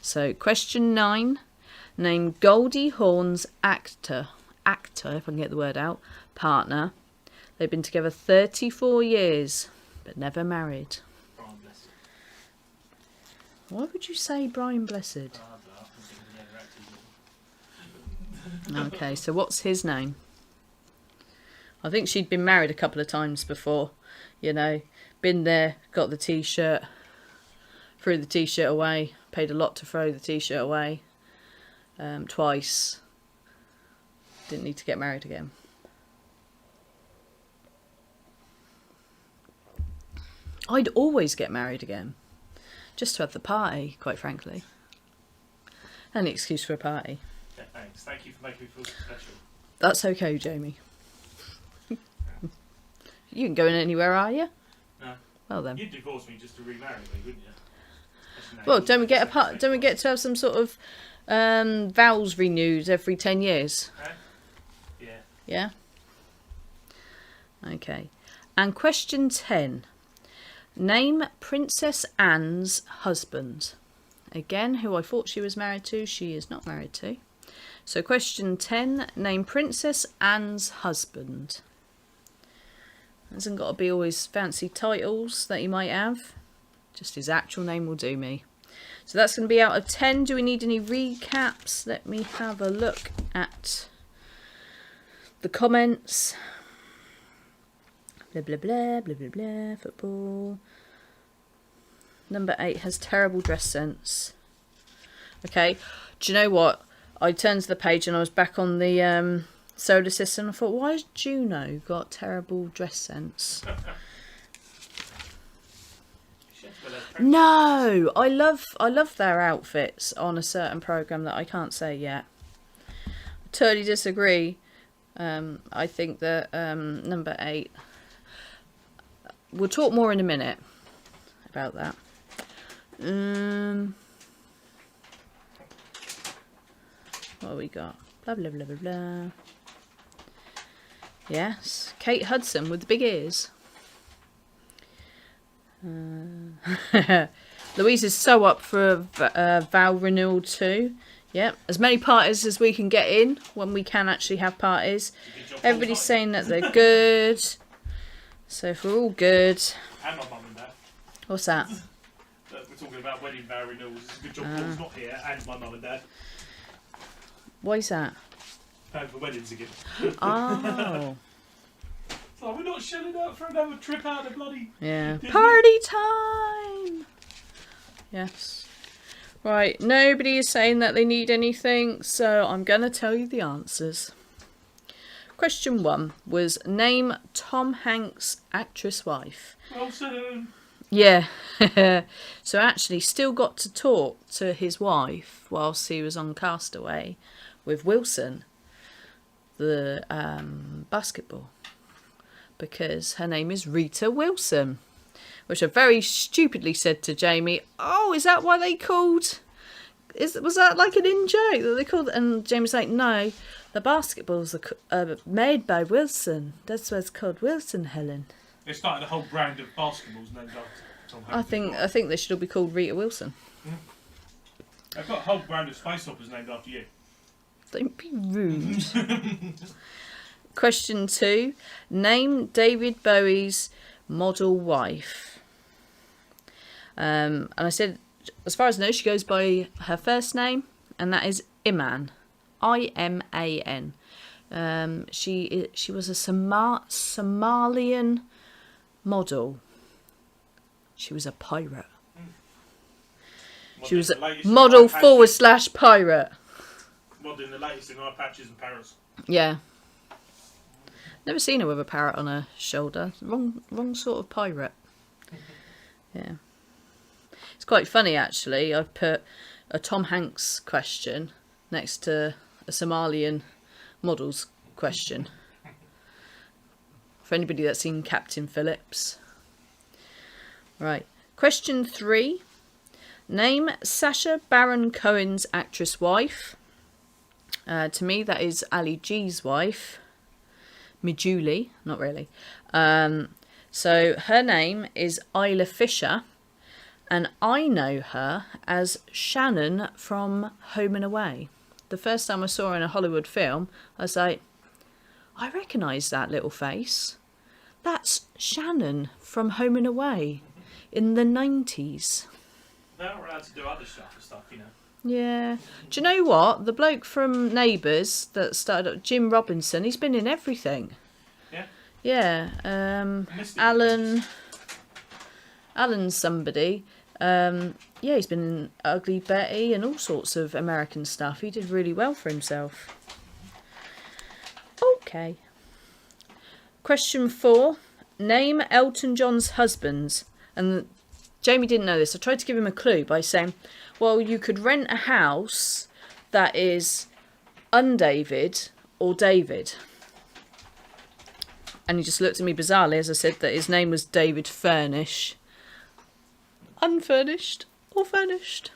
So question 9. Name Goldie Hawn's actor, if I can get the word out, partner. They've been together 34 years, but never married. Brian Blessed. Why would you say Brian Blessed? Okay, so what's his name? I think she'd been married a couple of times before, you know. Been there, got the t-shirt, threw the t-shirt away, paid a lot to throw the t-shirt away, twice. Didn't need to get married again. I'd always get married again, just to have the party, quite frankly. Any excuse for a party. Yeah, thanks. Thank you for making me feel special. That's okay, Jamie. You ain't going anywhere, are you? No. Well then. You'd divorce me just to remarry me, wouldn't you? Well, don't we get to have some sort of vows renewed every 10 years? Yeah. Yeah? Okay. And question 10. Name Princess Anne's husband. Again, who I thought she was married to, she is not married to. So question 10. Name Princess Anne's husband. Hasn't got to be always fancy titles that he might have. Just his actual name will do me. So that's going to be out of 10. Do we need any recaps? Let me have a look at the comments. Blah, blah, blah, blah, blah, blah, football. Number 8 has terrible dress sense. Okay, do you know what? I turned to the page and I was back on the solar system. I thought, why has Juno got terrible dress sense? No, I love their outfits on a certain programme that I can't say yet. I totally disagree. I think that number 8. We'll talk more in a minute about that. What have we got? Blah blah blah blah blah. Yes, Kate Hudson with the big ears. Louise is so up for a vow renewal too. Yep, as many parties as we can get in when we can actually have parties. Good job, Everybody's full-time. saying that they're good. So if we're all good, And my mum and dad. what's that? We're talking about wedding vow renewals. It's a good job Paul's not here, and my mum and dad. Why is that? Paying for weddings again. Oh, So we're not shelling out for another trip out of bloody... yeah. Disney. Party time! Yes. Right, nobody is saying that they need anything, so I'm going to tell you the answers. Question 1 was name Tom Hanks' actress wife. Wilson. Yeah. So actually still got to talk to his wife whilst he was on Castaway with Wilson, the basketball, because her name is Rita Wilson, which I very stupidly said to Jamie, oh, is that why they called... Was that like an in-joke that they called... And Jamie's like, no, the basketballs are made by Wilson. That's why it's called Wilson, Helen. They started a whole brand of basketballs named after Tom Hanks. I think they should all be called Rita Wilson. They've got a whole brand of space hoppers named after you. Don't be rude. Question 2. Name David Bowie's model wife. And I said, as far as I know, she goes by her first name, and that is Iman. Iman. She was a Somalian model. She was a pirate. She was a model / pirate. Modeling the latest in eye patches and parrots. Yeah. Never seen her with a parrot on her shoulder. Wrong sort of pirate. Yeah. It's quite funny actually. I've put a Tom Hanks question next to a Somalian models question. For anybody that's seen Captain Phillips. Right. Question 3. Name Sacha Baron Cohen's actress wife. To me, that is Ali G's wife. Julie, not really. So her name is Isla Fisher, and I know her as Shannon from Home and Away. The first time I saw her in a Hollywood film, I was like, I recognise that little face. That's Shannon from Home and Away in the 90s. They're not allowed to do other stuff, you know. Yeah. Do you know what? The bloke from Neighbours that started up, Jim Robinson, he's been in everything. Yeah? Yeah. Missed it. Alan's somebody. Yeah, he's been in Ugly Betty and all sorts of American stuff. He did really well for himself. Okay. Question 4. Name Elton John's husbands. And Jamie didn't know this. I tried to give him a clue by saying, well, you could rent a house that is un-David or David. And he just looked at me bizarrely as I said that his name was David Furnish. Unfurnished or furnished.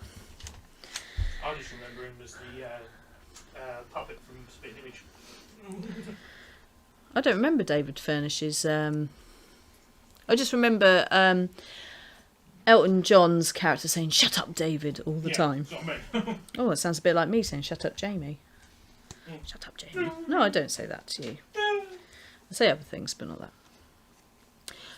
I just remember him as the puppet from Spitting Image. I don't remember David Furnish's... I just remember... Elton John's character saying, shut up, David, all the time. It's not me. Oh, it sounds a bit like me saying, shut up, Jamie. Shut up, Jamie. No, I don't say that to you. I say other things, but not that.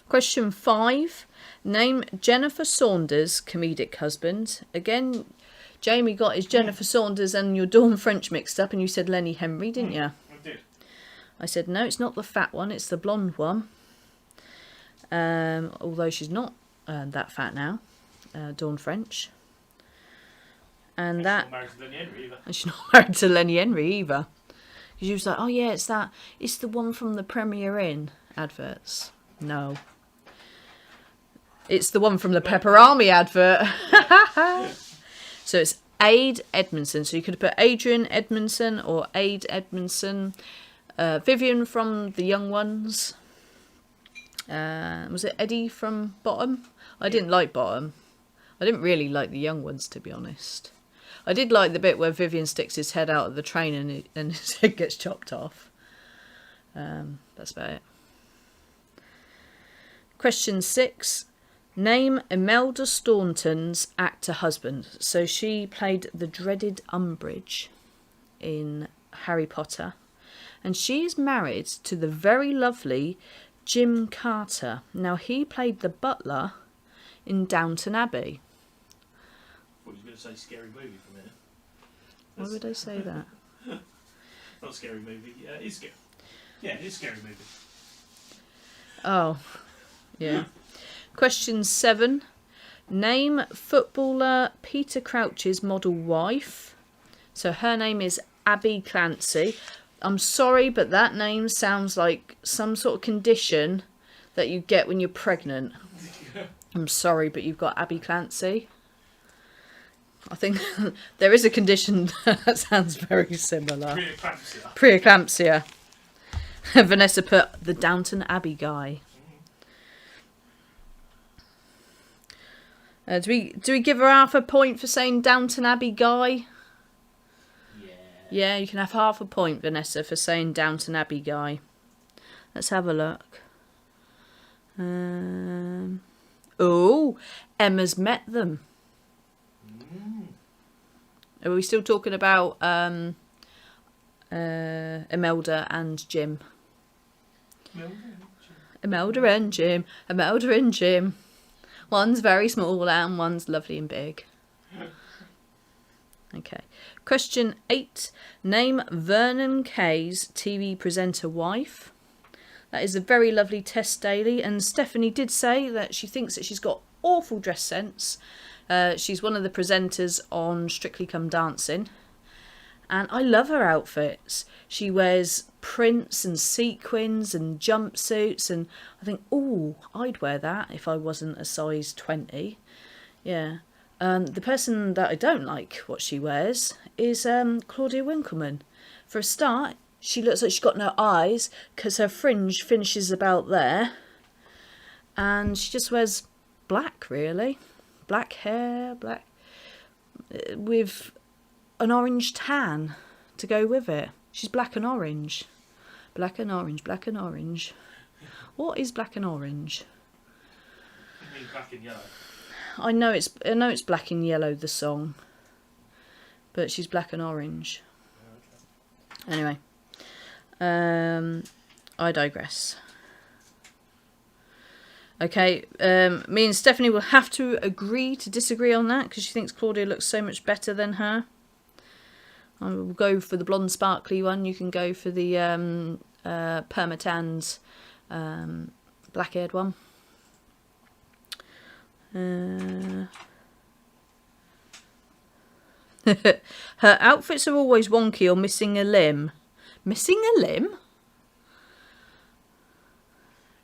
Question 5. Name Jennifer Saunders' comedic husband. Again, Jamie got his Jennifer Saunders and your Dawn French mixed up, and you said Lenny Henry, didn't you? I did. I said, no, it's not the fat one, it's the blonde one. Although she's not that fat now, Dawn French, and that and she's not married to Lenny Henry either. Because she was like, oh yeah, it's the one from the Premier Inn adverts. No, it's the one from the Pepper Army advert. So it's Ade Edmondson. So you could have put Adrian Edmondson or Ade Edmondson. Vivian from The Young Ones. Was it Eddie from Bottom? I didn't like Bottom. I didn't really like The Young Ones, to be honest. I did like the bit where Vivian sticks his head out of the train and his head gets chopped off. But That's about it. Question 6. Name Imelda Staunton's actor husband. So she played the dreaded Umbridge in Harry Potter. And she is married to the very lovely Jim Carter. Now, he played the butler in Downton Abbey. I thought you were going to say Scary Movie for a minute. Why would I say that? Not Scary Movie. It's scary. Yeah, it's Scary Movie. Oh, yeah. Question 7. Name footballer Peter Crouch's model wife. So her name is Abby Clancy. I'm sorry, but that name sounds like some sort of condition that you get when you're pregnant. I'm sorry, but you've got Abby Clancy. I think there is a condition that sounds very similar. Preeclampsia. Preeclampsia. Vanessa put the Downton Abbey guy. Do we give her half a point for saying Downton Abbey guy? Yeah, you can have half a point, Vanessa, for saying Downton Abbey guy. Let's have a look. Oh, Emma's met them. Are we still talking about Imelda and Jim? Imelda and Jim. Imelda and Jim. One's very small and one's lovely and big. Okay. Question 8. Name Vernon Kay's TV presenter wife. That is a very lovely Tess Daly, and Stephanie did say that she thinks that she's got awful dress sense. She's one of the presenters on Strictly Come Dancing, and I love her outfits. She wears prints and sequins and jumpsuits, and I think, oh, I'd wear that if I wasn't a size 20. Yeah. The person that I don't like what she wears is Claudia Winkleman. For a start, she looks like she's got no eyes because her fringe finishes about there. And she just wears black, really. Black hair, black with an orange tan to go with it. She's black and orange. Black and orange, black and orange. What is black and orange? I mean black and yellow. I know it's black and yellow, the song, but she's black and orange. Anyway, I digress. Okay, me and Stephanie will have to agree to disagree on that because she thinks Claudia looks so much better than her. I will go for the blonde sparkly one. You can go for the permatans black-haired one. Her outfits are always wonky or missing a limb. Missing a limb?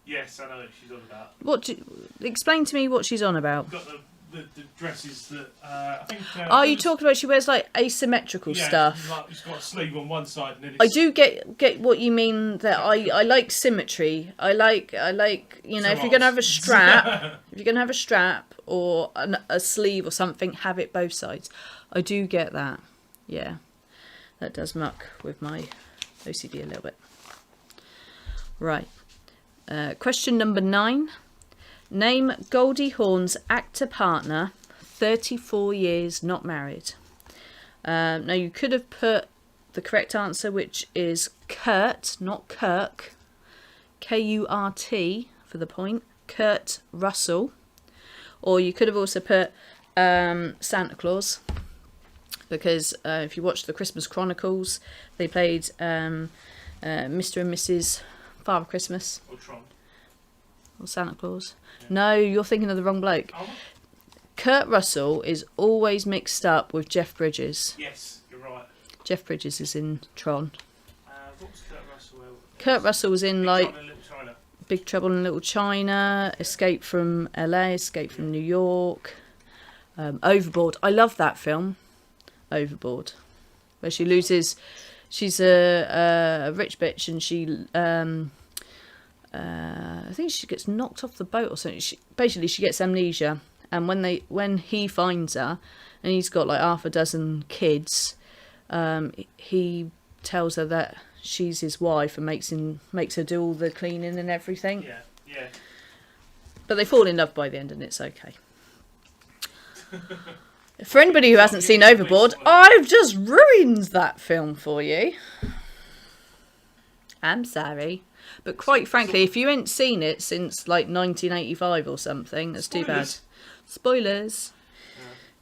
Yes, I know what she's on about. Explain to me what she's on about. You've got the dresses that I think. Are you talking about she wears like asymmetrical stuff? Like it's got a sleeve on one side and then it's... I do get what you mean. That I like symmetry. I like you know, if you're gonna have a strap, or a sleeve or something, have it both sides. I do get that. Yeah, that does muck with my OCD a little bit. Right. Question number 9. Name Goldie Hawn's actor partner, 34 years not married. Now you could have put the correct answer, which is Kurt, not Kirk. K-U-R-T for the point. Kurt Russell. Or you could have also put Santa Claus, because if you watch the Christmas Chronicles, they played Mr. and Mrs. Father Christmas. Or Tron. Or Santa Claus. Yeah. No, you're thinking of the wrong bloke. Oh. Kurt Russell is always mixed up with Jeff Bridges. Yes, you're right. Jeff Bridges is in Tron. What was Kurt Russell? Kurt Russell was in Big Trouble in Little China. Escape from LA, Escape from New York, Overboard. I love that film, Overboard, where she loses. She's a rich bitch, and she I think she gets knocked off the boat or something. Basically, she gets amnesia, and when he finds her, and he's got like half a dozen kids, he tells her that she's his wife and makes her do all the cleaning and everything. Yeah, yeah. But they fall in love by the end, and it's okay. For anybody who hasn't seen Overboard, I've just ruined that film for you. I'm sorry. But quite frankly, if you ain't seen it since like 1985 or something, that's too bad. Spoilers.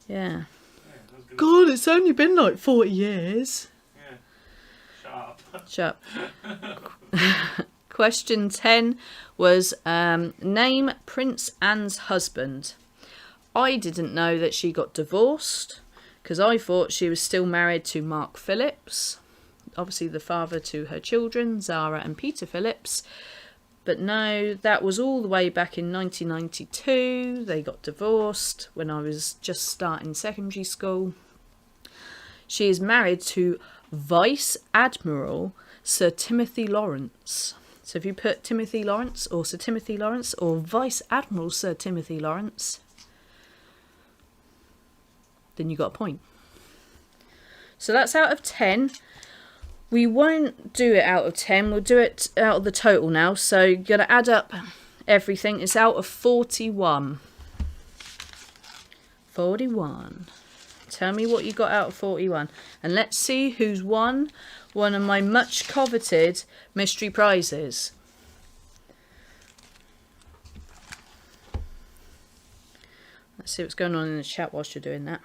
Yeah. God, it's only been like 40 years. Yeah. Shut up. Question 10 was name Prince Anne's husband. I didn't know that she got divorced because I thought she was still married to Mark Phillips, obviously the father to her children, Zara and Peter Phillips. But no, that was all the way back in 1992. They got divorced when I was just starting secondary school. She is married to Vice Admiral Sir Timothy Lawrence. So if you put Timothy Lawrence or Sir Timothy Lawrence or Vice Admiral Sir Timothy Lawrence, then you got a point. So that's out of 10. We won't do it out of 10. We'll do it out of the total now. So you're going to add up everything. It's out of 41. 41. Tell me what you got out of 41. And let's see who's won one of my much coveted mystery prizes. Let's see what's going on in the chat whilst you're doing that.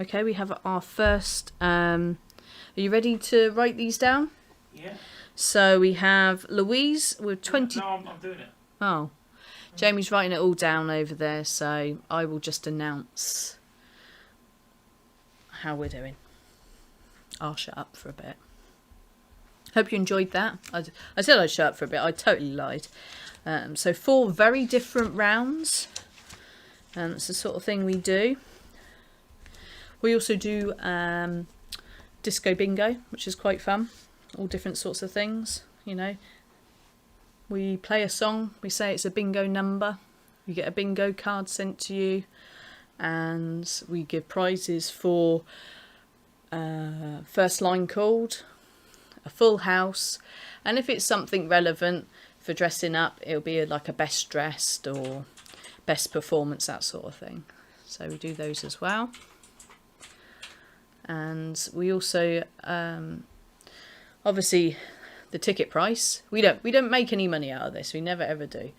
Okay, we have our first. Are you ready to write these down? Yeah. So we have Louise with 20. No, I'm doing it. Oh. Jamie's writing it all down over there, so I will just announce how we're doing. I'll shut up for a bit. Hope you enjoyed that. I said I'd shut up for a bit. I totally lied. So 4 very different rounds. It's the sort of thing we do. We also do disco bingo, which is quite fun. All different sorts of things, you know. We play a song, we say it's a bingo number. You get a bingo card sent to you. And we give prizes for first line called, a full house. And if it's something relevant for dressing up, it'll be like a best dressed or best performance, that sort of thing. So we do those as well. And we also obviously the ticket price, we don't make any money out of this, we never ever do.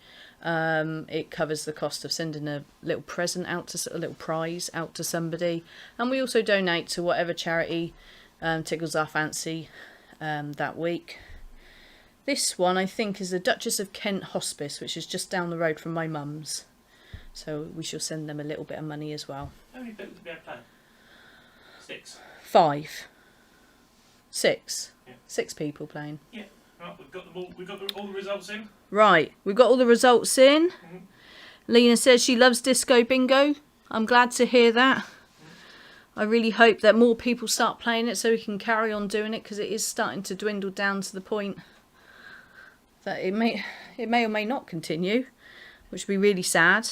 It covers the cost of sending a little present out to a little prize out to somebody, and we also donate to whatever charity tickles our fancy that week. This one I think is the Duchess of Kent Hospice, which is just down the road from my mum's, so we shall send them a little bit of money as well. How many people did we have playing? 6. 5. 6. Yeah. 6 people playing. Yeah. Right, we've got all the results in. Right, we've got all the results in. Mm-hmm. Lena says she loves disco bingo. I'm glad to hear that. Mm-hmm. I really hope that more people start playing it so we can carry on doing it, because it is starting to dwindle down to the point that it may or may not continue, which would be really sad.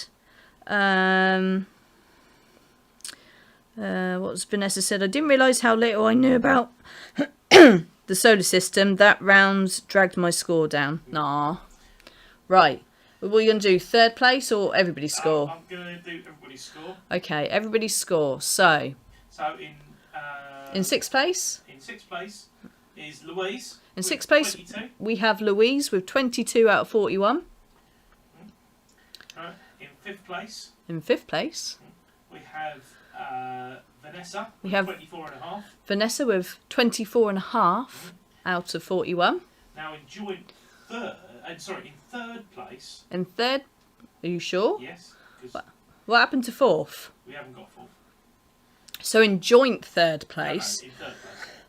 What Vanessa said, I didn't realise how little I knew about the solar system. That round dragged my score down. Nah. Right. What are you going to do? 3rd place or everybody's score? I'm going to do everybody's score. Okay, everybody's score. So in 6th place? In 6th place is Louise. In 6th place, 22. we have Louise with 22 out of 41. In 5th place. In 5th place, we have Vanessa. We have 24.5. Vanessa with 24.5 out of 41. Now in joint third. In 3rd place. In 3rd, are you sure? Yes. What happened to 4th? We haven't got 4th. So in joint 3rd place. No,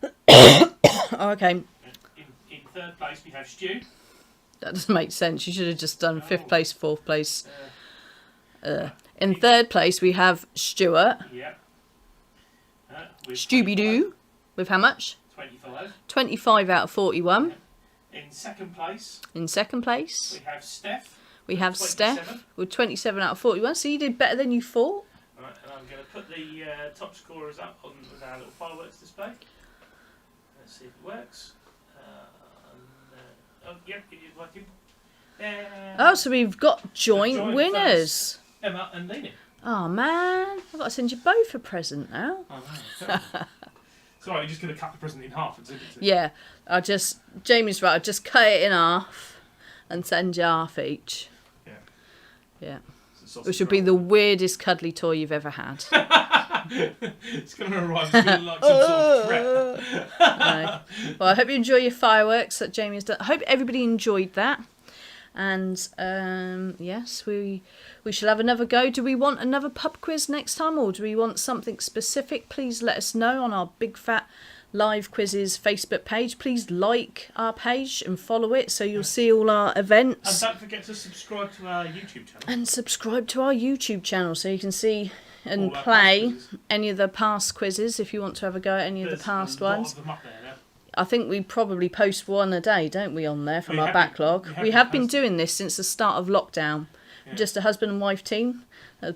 in 3rd place. Oh, okay. In 3rd place we have Stu. That doesn't make sense. You should have just done 5th place, 4th place. In 3rd place we have Stuart. Yeah. Stooby-Doo. With how much? 25. 25 out of 41. In second place, In second place, we have Steph. we have 27. Steph with 27 out of 41. So you did better than you thought. Right, and I'm going to put the top scorers up on with our little fireworks display. Let's see if it works. Oh, yep, it is working. Oh, so we've got joint joint winners. Emma and Nina. Oh, man. I've got to send you both a present now. Oh, no. Sorry, you're just going to cut the present in half and send it to Yeah, Jamie's right. I'll just cut it in half and send you half each. Yeah. Yeah. It's a Which would be the weirdest cuddly toy you've ever had. It's going to arrive as like some sort of threat. No. Well, I hope you enjoy your fireworks that Jamie has done. I hope everybody enjoyed that. And yes, we shall have another go. Do we want another pub quiz next time, or do we want something specific? Please let us know on our Big Fat Live Quizzes Facebook page. Please like our page and follow it so you'll see all our events. And don't forget to subscribe to our YouTube channel. And subscribe to our YouTube channel so you can see and All our play past quizzes. any of the past quizzes if you want to have a go at any of the There's past a lot ones. of them up there now. I think we probably post one a day, don't we, on there from We our have been- backlog. we have We been have been posting. doing this since the start of lockdown. Yeah. Just a husband and wife team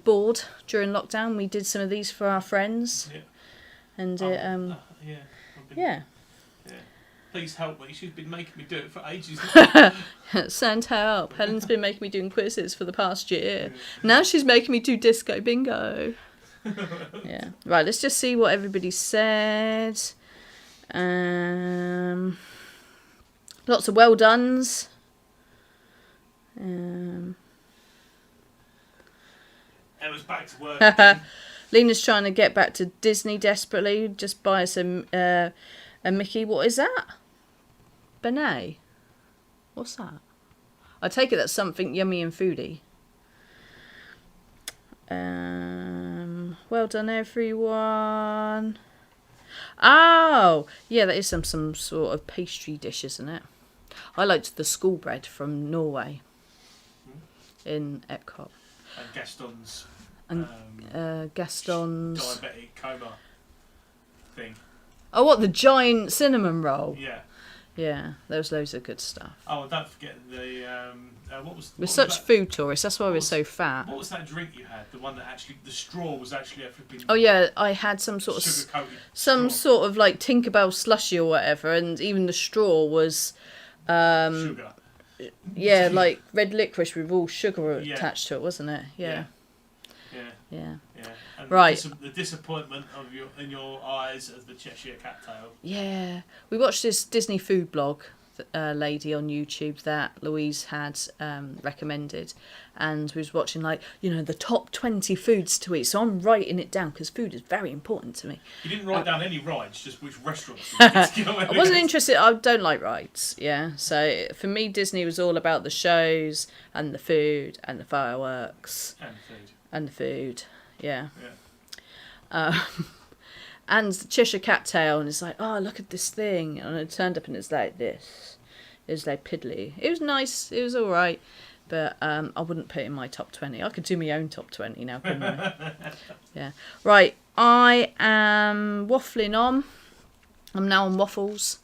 bored during lockdown. We did some of these for our friends. Yeah. And Yeah. I've been- yeah. Yeah. Please help me. She's been making me do it for ages. Send help. Helen's been making me doing quizzes for the past year. Now she's making me do disco bingo. Yeah. Right, let's just see what everybody said. Lots of well dones. Emma's back to work. Lena's trying to get back to Disney desperately. Just buy us a Mickey. What is that? Benet. What's that? I take it that's something yummy and foodie. Well done, everyone. Oh, yeah, that is some sort of pastry dish, isn't it? I liked the school bread from Norway in Epcot. And Gaston's And Gaston's. diabetic coma thing. Oh, what, the giant cinnamon roll? Yeah. Yeah, there was loads of good stuff. Oh, and don't forget the what was? We're what such was that? food tourists, that's why What we're was- so fat. What was that drink you had? The one that actually the straw was actually a flipping. Oh yeah, I had some sort of sugar-coated some straw. sort of like Tinkerbell slushy or whatever, and even the straw was Sugar. yeah, like red licorice with all sugar Yeah. attached to it, wasn't it? Yeah. Yeah. Yeah. Yeah. And Right. The disappointment of in your eyes of the Cheshire cat tail. Yeah. We watched this Disney food blog lady on YouTube that Louise had recommended, and we was watching the top 20 foods to eat. So I'm writing it down because food is very important to me. You didn't write down any rides, just which restaurants. You went to. I wasn't interested. I don't like rides. Yeah, so for me, Disney was all about the shows and the food and the fireworks And food. and the food. Yeah. Yeah. And the Cheshire cat tail, and it's like, oh, look at this thing, and it turned up and it's like this. It was like piddly. It was nice. It was all right, but I wouldn't put it in my top 20. I could do my own top 20 now, couldn't I? Yeah. Right. I am waffling on. I'm now on waffles.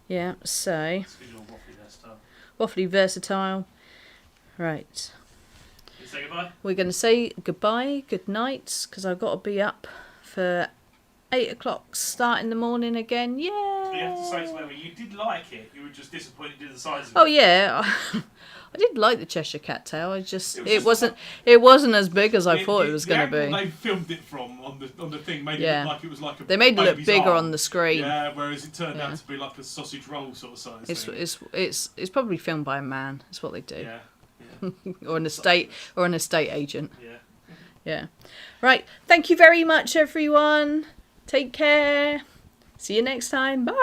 Yeah. So It's visual waffly that stuff. waffly versatile. Right. You say goodbye. We're going to say goodbye, good night, because I've got to be up for 8 o'clock start in the morning again. Yeah. But you have to say to Emma, you did like it. You were just disappointed in the size of it. Oh yeah, I did like the Cheshire cat tail. It just wasn't as big as I thought it was going to The angle be. they filmed it from on the thing made Yeah. it look like it was like a. They made it look baby's bigger arm. on the screen. Yeah, whereas it turned Yeah. out to be like a sausage roll sort of size. thing. It's probably filmed by a man. That's what they do, Yeah. or an estate agent. Yeah. Yeah. Right. Thank you very much, everyone. Take care. See you next time. Bye.